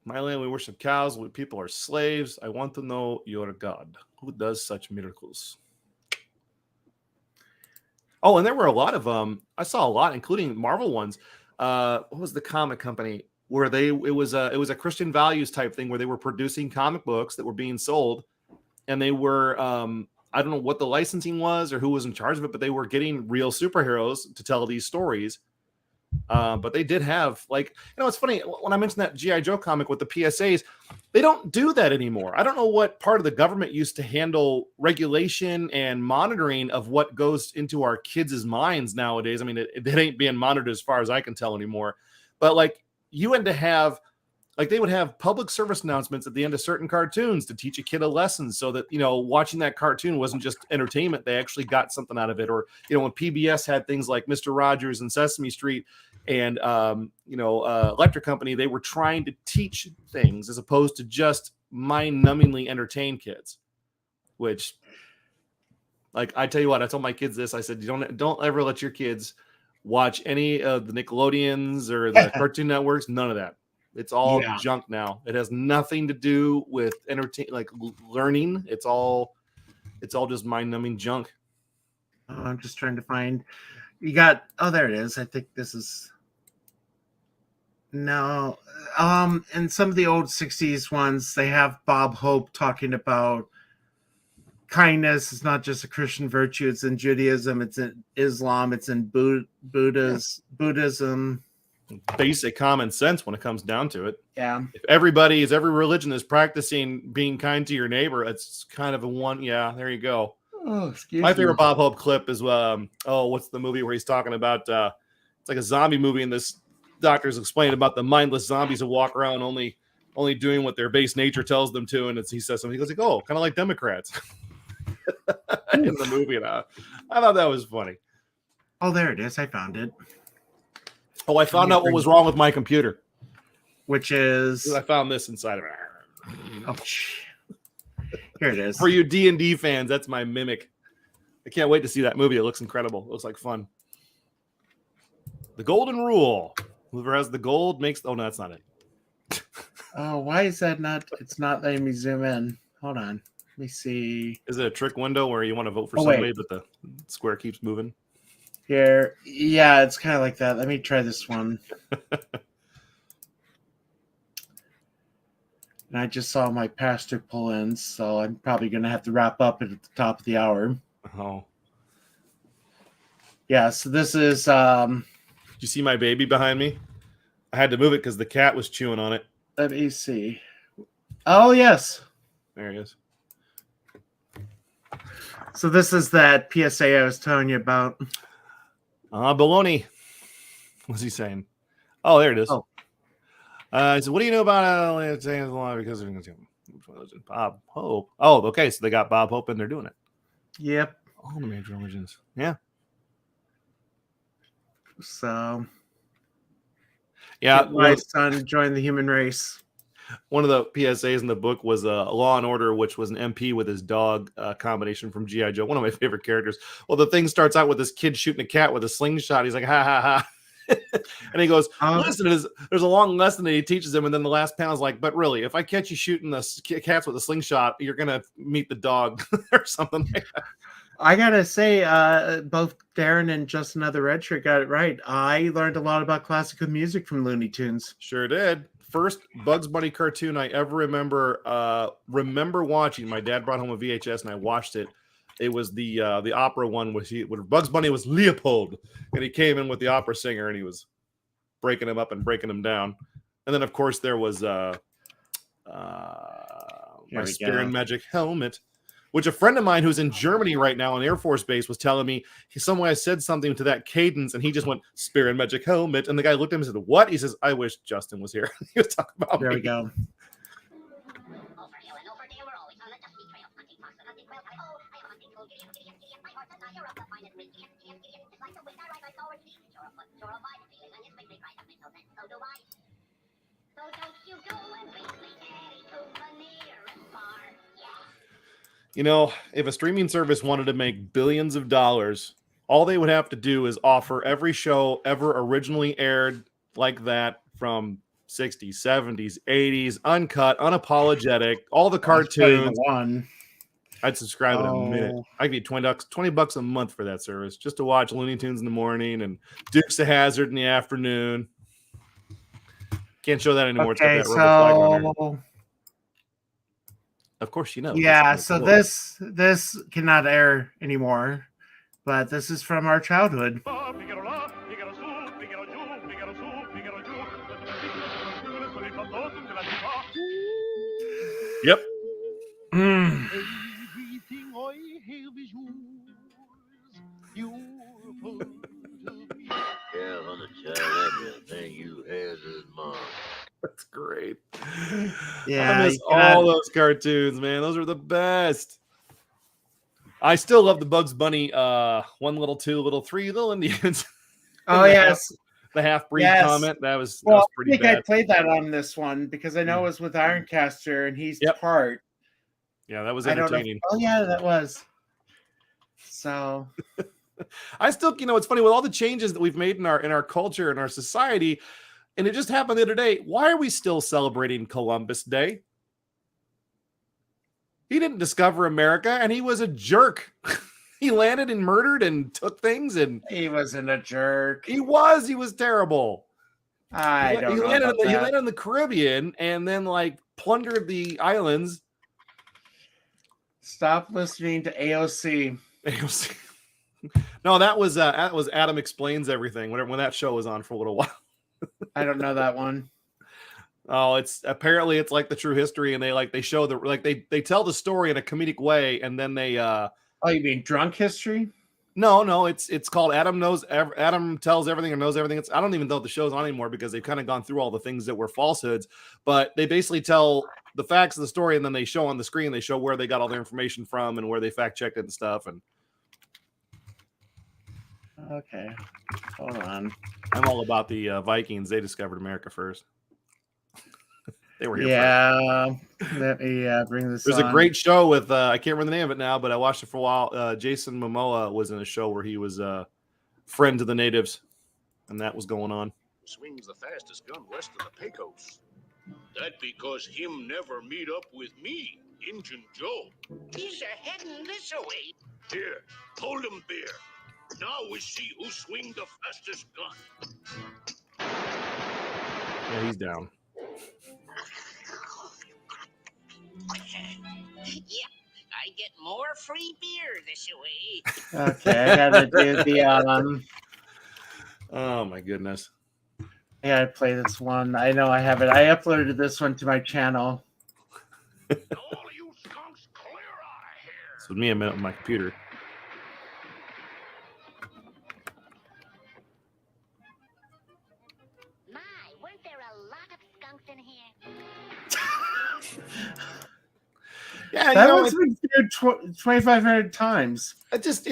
My land, we worship cows. We people are slaves. I want to know your God, who does such miracles. Oh, and there were a lot of I saw a lot, including Marvel ones. What was the comic company where it was a Christian values type thing where they were producing comic books that were being sold, and they were I don't know what the licensing was or who was in charge of it, but they were getting real superheroes to tell these stories. But they did have, like, it's funny when I mentioned that G.I. Joe comic with the PSAs, they don't do that anymore. I don't know what part of the government used to handle regulation and monitoring of what goes into our kids' minds nowadays. I mean, it ain't being monitored as far as I can tell anymore. But like, you had to have, like, they would have public service announcements at the end of certain cartoons to teach a kid a lesson so that, watching that cartoon wasn't just entertainment. They actually got something out of it. Or, when PBS had things like Mr. Rogers and Sesame Street and, Electric Company, they were trying to teach things as opposed to just mind-numbingly entertain kids, which, like, I tell you what, I told my kids this. I said, don't ever let your kids watch any of the Nickelodeons or the Cartoon Networks. None of that. It's all junk now. It has nothing to do with learning. It's all just mind-numbing junk. Oh, I'm just trying to find. You got. Oh, there it is. I think this is. No. In some of the old '60s ones, they have Bob Hope talking about kindness. It's not just a Christian virtue. It's in Judaism. It's in Islam. It's in Buddhism. Basic common sense when it comes down to it. Yeah. If every religion is practicing being kind to your neighbor, it's kind of a one. Yeah, there you go. Oh, excuse My me. favorite Bob Hope clip is what's the movie where he's talking about it's like a zombie movie, and this doctor's explaining about the mindless zombies who walk around only doing what their base nature tells them to, and he says something. He goes like, "Oh, kind of like Democrats." In the movie, and I thought that was funny. Oh, there it is. I found it. Oh, I found out what was wrong with my computer. Which is... I found this inside of it. Oh, here it is. For you D&D fans, that's my Mimic. I can't wait to see that movie. It looks incredible. It looks like fun. The Golden Rule. Whoever has the gold makes... Oh, no, that's not it. Oh, why is that not... It's not letting me zoom in. Hold on. Let me see. Is it a trick window where you want to vote for somebody, but the square keeps moving? Here. Yeah, it's kind of like that. Let me try this one. And I just saw my pastor pull in, so I'm probably going to have to wrap up at the top of the hour. Oh. Yeah, so this is... Did you see my baby behind me? I had to move it because the cat was chewing on it. Let me see. Oh, yes. There he is. So this is that PSA I was telling you about. Baloney. What's he saying? Oh, there it is. Oh. So what do you know about because of Bob Hope? Oh, okay. So they got Bob Hope and they're doing it. Yep. All the major religions. Yeah. So yeah, my son joined the human race. One of the PSAs in the book was Law and Order, which was an MP with his dog combination from G.I. Joe. One of my favorite characters. Well, the thing starts out with this kid shooting a cat with a slingshot. He's like, ha, ha, ha. And he goes, listen, there's a long lesson that he teaches him. And then the last panel is like, but really, if I catch you shooting the cats with a slingshot, you're going to meet the dog or something like that. I got to say, both Darren and Just Another Red Shirt got it right. I learned a lot about classical music from Looney Tunes. Sure did. First Bugs Bunny cartoon I ever remember watching. My dad brought home a VHS and I watched it. It was the opera one where Bugs Bunny was Leopold, and he came in with the opera singer and he was breaking him up and breaking him down. And then of course there was my Spear and Magic Helmet, which a friend of mine who's in Germany right now on Air Force Base was telling me some way I said something to that cadence and he just went Spear and Magic Helmet, and the guy looked at him and said, "What?" He says, "I wish Justin was here." He was talking about There me. we go. You know, if a streaming service wanted to make billions of dollars, all they would have to do is offer every show ever originally aired like that from 60s, 70s, 80s, uncut, unapologetic, all the That's probably the cartoons. one. I'd subscribe in a minute. Oh. I'd give $20 a month for that service just to watch Looney Tunes in the morning and Dukes of Hazzard in the afternoon. Can't show that anymore. Okay, it's got that rubber flag on there. so Of course, you know. yeah, That's so cool. this cannot air anymore, but this is from our childhood. Yep. Mm. Everything I have is yours. Yeah, I'm gonna tell everything you have is mine. That's great. Yeah, I miss you cannot- all those cartoons, man. Those are the best. I still love the Bugs Bunny, 1 little 2 little 3 little Indians. Oh the yes. The half-breed Yes. comment. That was Well, I pretty think bad. I played that on this one because I know it was with Ironcaster and he's Yep. part. Yeah, that was I don't know. entertaining. Oh yeah, that was. So I still, it's funny with all the changes that we've made in our culture and our society, and it just happened the other day. Why are we still celebrating Columbus Day? He didn't discover America, and he was a jerk. He landed and murdered and took things, and he wasn't a jerk. he was terrible. I don't he know. landed, About he that. landed in the Caribbean and then plundered the islands. Stop listening to AOC. No, that was Adam Explains Everything. When that show was on for a little while. I don't know that one. Oh, it's like the true history, and they show they tell the story in a comedic way, and then they Oh, you mean drunk history? no, it's called Adam Tells Everything or Knows Everything. I don't even know if the show's on anymore because they've kind of gone through all the things that were falsehoods, but they basically tell the facts of the story, and then they show on the screen, they show where they got all their information from and where they fact checked it and stuff. And Okay, hold on. I'm all about the Vikings. They discovered America first. They were here first. Yeah, let me bring this. There's on. a great show with I can't remember the name of it now, but I watched it for a while. Jason Momoa was in a show where he was a friend to the natives, and that was going on. Swings the fastest gun west of the Pecos. That because him never meet up with me, Injun Joe. He's a heading this way. Here, hold him, bear. Now we see who swing the fastest gun. Yeah, he's down. Yeah, I get more free beer this way. Okay, I gotta do the Oh my goodness. I gotta play this one. I know I have it. I uploaded this one to my channel. All you skunks clear out of here. So me a minute on my computer. My, weren't there a lot of skunks in here? Yeah, That one's been viewed 2,500 times. it just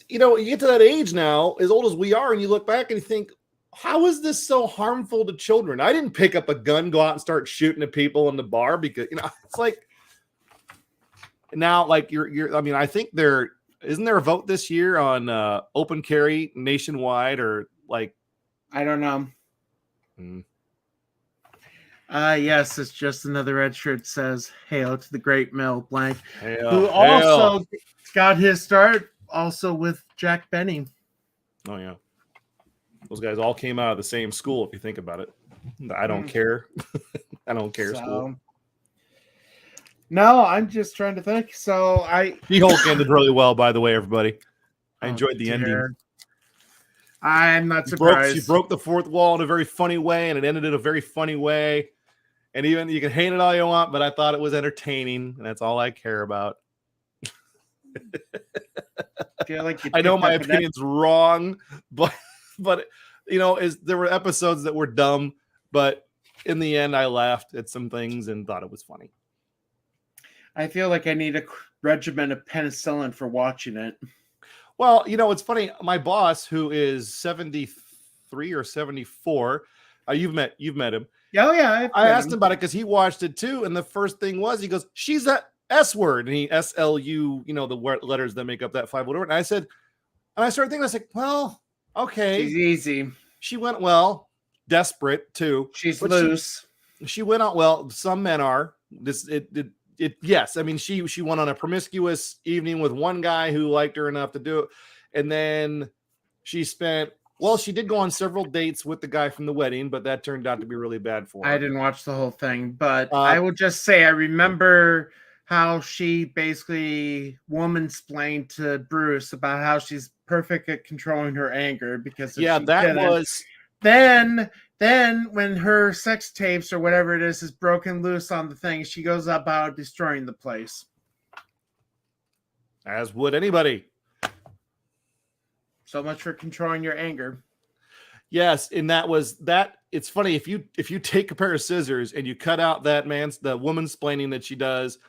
you get to that age now, as old as we are, and you look back and you think, how is this so harmful to children? I didn't pick up a gun, go out and start shooting at people in the bar because it's like now, you're I mean, I think isn't there a vote this year on open carry nationwide or I don't know. Hmm. Yes, it's just another red shirt says hail to the great Mel Blanc, Hail, who hail. also got his start also with Jack Benny. Oh yeah, those guys all came out of the same school. If you think about it, I don't care. I don't care. School. No, I'm just trying to think. So She-Hulk ended really well, by the way, everybody. I Oh, enjoyed the ending. dear. I'm not She surprised. broke the fourth wall in a very funny way, and it ended in a very funny way. And even you can hate it all you want, but I thought it was entertaining, and that's all I care about. Feel like you I know picked my up an opinion's wrong, but there were episodes that were dumb, but in the end, I laughed at some things and thought it was funny. I feel like I need a regimen of penicillin for watching it. Well, it's funny. My boss, who is 73 or 74, You've met him. Oh yeah, I asked him about it because he watched it too, and the first thing was he goes, "She's that S word," and he SLU, the letters that make up that 5 word. And I said, and I started thinking, I was like, well, okay, She's easy. she went desperate too. She's But loose. She went on. Well, some men are. Yes. I mean, she went on a promiscuous evening with one guy who liked her enough to do it, and then she spent. Well, she did go on several dates with the guy from the wedding, but that turned out to be really bad for her. I didn't watch the whole thing, but I will just say I remember how she basically woman-splained to Bruce about how she's perfect at controlling her anger because then when her sex tapes or whatever it is broken loose on the thing, she goes about destroying the place. As would anybody. So much for controlling your anger. Yes, and that was that. It's funny if you take a pair of scissors and you cut out the woman's splaining that she does,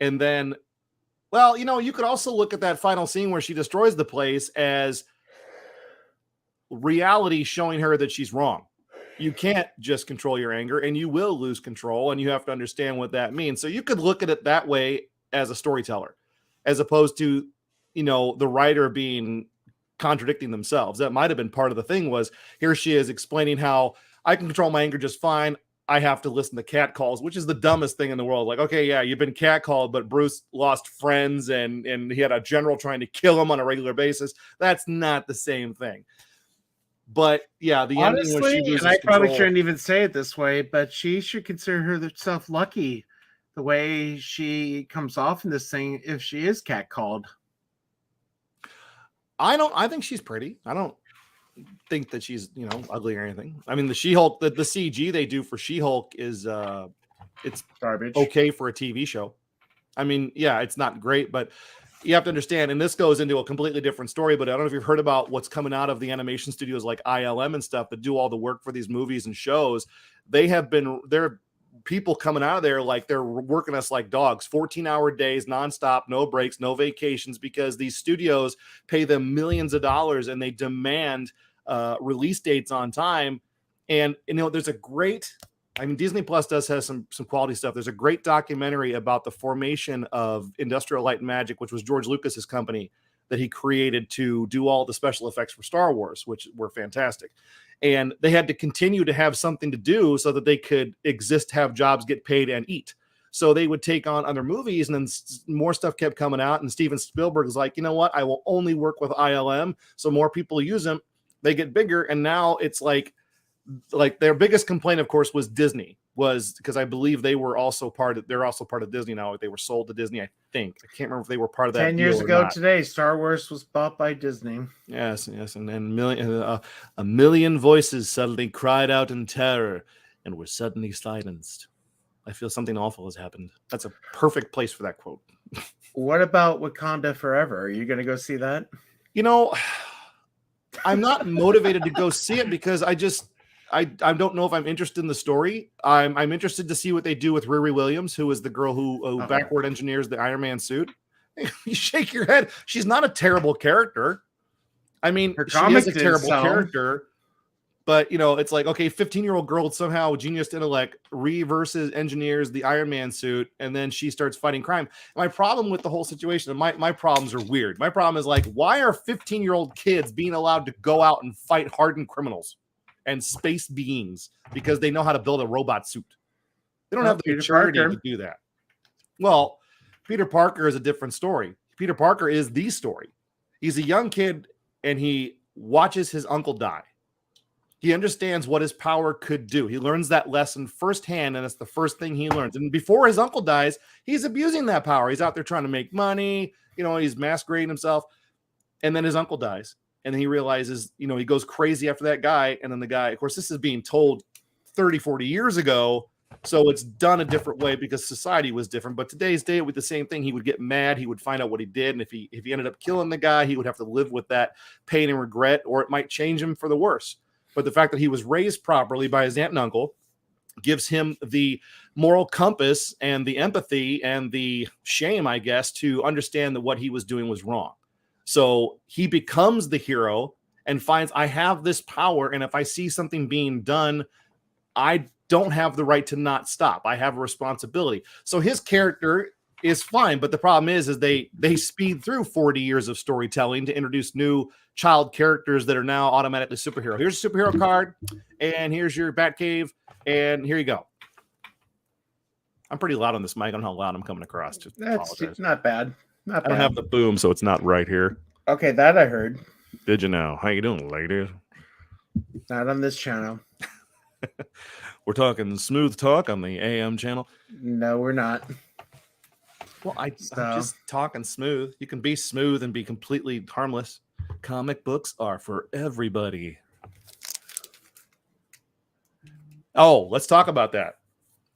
and then, well, you could also look at that final scene where she destroys the place as reality showing her that she's wrong. You can't just control your anger, and you will lose control, and you have to understand what that means. So you could look at it that way as a storyteller, as opposed to, the writer being contradicting themselves. That might have been part of the thing. Was here she is explaining how I can control my anger just fine. I have to listen to catcalls, which is the dumbest thing in the world. Like, okay, yeah, you've been catcalled, but Bruce lost friends and he had a general trying to kill him on a regular basis. That's not the same thing. But yeah, the honestly, ending when she loses and I probably control, shouldn't even say it this way, but she should consider herself lucky the way she comes off in this thing if she is catcalled. I think she's pretty. I don't think that she's, ugly or anything. I mean, the She-Hulk, the CG they do for She-Hulk is it's garbage. Okay for a TV show. I mean, yeah, it's not great, but you have to understand, and this goes into a completely different story, but I don't know if you've heard about what's coming out of the animation studios like ILM and stuff that do all the work for these movies and shows. There are people coming out of there like they're working us like dogs, 14-hour days, nonstop, no breaks, no vacations, because these studios pay them millions of dollars and they demand release dates on time. And there's a great, Disney Plus has some quality stuff. There's a great documentary about the formation of Industrial Light and Magic, which was George Lucas's company that he created to do all the special effects for Star Wars, which were fantastic. And they had to continue to have something to do so that they could exist, have jobs, get paid, and eat. So they would take on other movies, and then more stuff kept coming out. And Steven Spielberg was like, you know what? I will only work with ILM. So more people use them. They get bigger. And now it's like their biggest complaint, of course, was Disney, because I believe they're also part of Disney now. They were sold to Disney, I think. I can't remember if they were part of that 10 years ago today, Star Wars was bought by Disney. Yes. And then a million voices suddenly cried out in terror and were suddenly silenced. I feel something awful has happened. That's a perfect place for that quote. What about Wakanda Forever? Are you going to go see that? I'm not motivated to go see it because I don't know if I'm interested in the story. I'm interested to see what they do with Riri Williams, who is the girl who backward engineers the Iron Man suit. You shake your head. She's not a terrible character. I mean, she is a terrible character, but it's like, okay, 15-year-old girl somehow genius intellect reverses engineers the Iron Man suit, and then she starts fighting crime. My problem with the whole situation, and my problems are weird. My problem is like, why are 15-year-old kids being allowed to go out and fight hardened criminals and space beings because they know how to build a robot suit? They don't have the maturity to do that. Well, Peter Parker is a different story. Peter Parker is the story. He's a young kid and he watches his uncle die. He understands what his power could do. He learns that lesson firsthand, and it's the first thing he learns. And before his uncle dies, he's abusing that power. He's out there trying to make money. He's masquerading himself. And then his uncle dies. And he realizes, he goes crazy after that guy. And then the guy, of course, this is being told 30, 40 years ago. So it's done a different way because society was different. But today's day with the same thing, he would get mad. He would find out what he did. And if he ended up killing the guy, he would have to live with that pain and regret, or it might change him for the worse. But the fact that he was raised properly by his aunt and uncle gives him the moral compass and the empathy and the shame, I guess, to understand that what he was doing was wrong. So he becomes the hero and finds, I have this power, and if I see something being done I don't have the right to not stop. I have a responsibility. So his character is fine, but the problem is they speed through 40 years of storytelling to introduce new child characters that are now automatically superhero. Here's a superhero card, and here's your Batcave, and here you go. I'm pretty loud on this mic. I don't know how loud I'm coming across. Just That's apologize. not bad. Not I bad. don't have the boom, so it's not right here. Okay, that I heard. Did you know? How you doing, ladies? Not on this channel. We're talking smooth talk on the AM channel. No, we're not. Well, I'm So- just talking smooth. You can be smooth and be completely harmless. Comic books are for everybody. Oh, let's talk about that.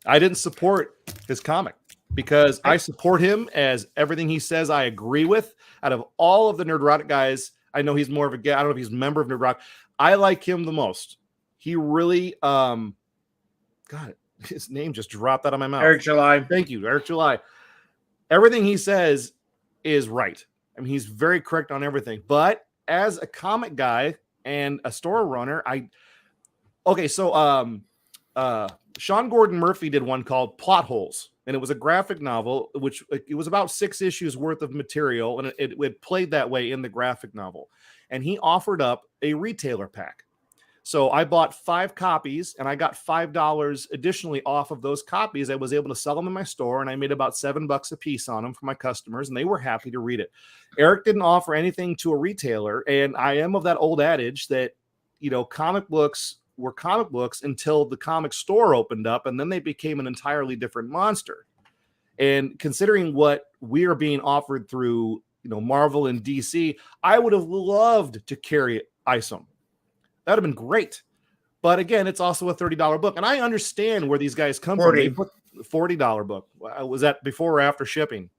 I didn't support his comic because I support him as everything he says I agree with. Out of all of the Nerdrotic guys, I know he's more of a guy. I don't know if he's a member of Nerdrotic. I like him the most. He really, God, his name just dropped out of my mouth. Eric July. Thank you, Eric July. Everything he says is right. I mean, he's very correct on everything. But as a comic guy and a store runner, Sean Gordon Murphy did one called Plot Holes, and it was a graphic novel, which it was about 6 issues worth of material, and it played that way in the graphic novel. And he offered up a retailer pack. So I bought 5 copies, and I got $5 additionally off of those copies. I was able to sell them in my store, and I made about $7 a piece on them for my customers, and they were happy to read it. Eric didn't offer anything to a retailer, and I am of that old adage that, comic books were comic books until the comic store opened up, and then they became an entirely different monster. And considering what we are being offered through, Marvel and DC, I would have loved to carry Isom. That would have been great. But again, it's also a $30 book. And I understand where these guys come from. They put $40 book. Was that before or after shipping?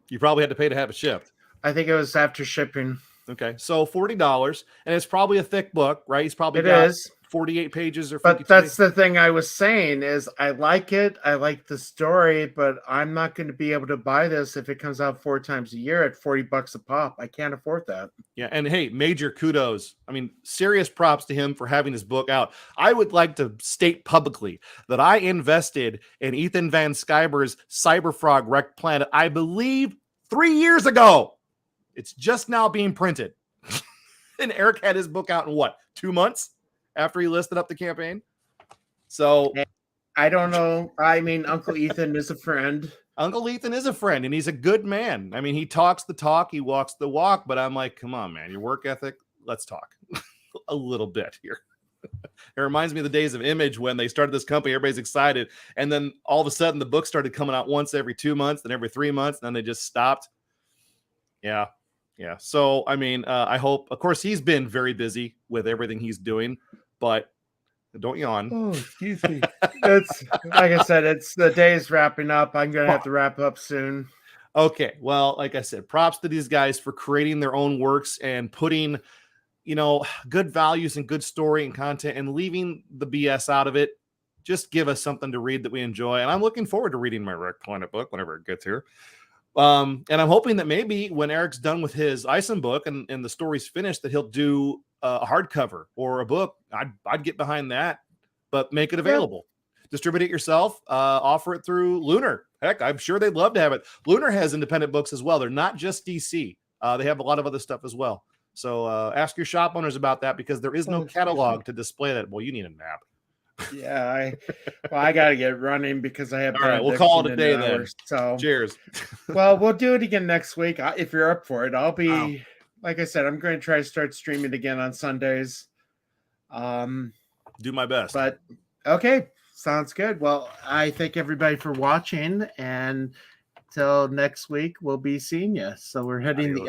You probably had to pay to have it shipped. I think it was after shipping. Okay. So $40. And it's probably a thick book, right? He's probably It got is. 48 pages or 52 But that's the thing I was saying is I like it. I like the story, but I'm not going to be able to buy this if it comes out 4 times a year at $40 a pop. I can't afford that. Yeah, and hey, major kudos. I mean, serious props to him for having his book out. I would like to state publicly that I invested in Ethan Van Sciver's Cyberfrog Wrecked Planet, I believe 3 years ago. It's just now being printed. And Eric had his book out in 2 months after he listed up the campaign? So I don't know. I mean, Uncle Ethan is a friend. Uncle Ethan is a friend, and he's a good man. I mean, he talks the talk, he walks the walk, but I'm like, come on, man, your work ethic, let's talk a little bit here. It reminds me of the days of Image when they started this company, everybody's excited, and then all of a sudden the book started coming out once every 2 months, then every 3 months, and then they just stopped. Yeah. So, I mean, I hope, of course, he's been very busy with everything he's doing, but don't yawn. Oh, excuse me. It's like I said, it's the day is wrapping up. I'm gonna have to wrap up soon. Okay, well, like I said, props to these guys for creating their own works and putting, good values and good story and content and leaving the BS out of it. Just give us something to read that we enjoy. And I'm looking forward to reading my Wrecked Planet book whenever it gets here. And I'm hoping that maybe when Eric's done with his Isom book and the story's finished, that he'll do a hardcover or a book. I'd get behind that, but make it available. Distribute it yourself. Offer it through Lunar. Heck, I'm sure they'd love to have it. Lunar has independent books as well. They're not just DC. They have a lot of other stuff as well. So ask your shop owners about that because there is no catalog to display that. Well, you need a nap. Yeah, I got to get running because I have. All right, we'll call it a day then. So cheers. Well, we'll do it again next week if you're up for it. I'll be, like I said, I'm going to try to start streaming again on Sundays. Do my best. But okay, sounds good. Well, I thank everybody for watching, and till next week, we'll be seeing you. So we're heading the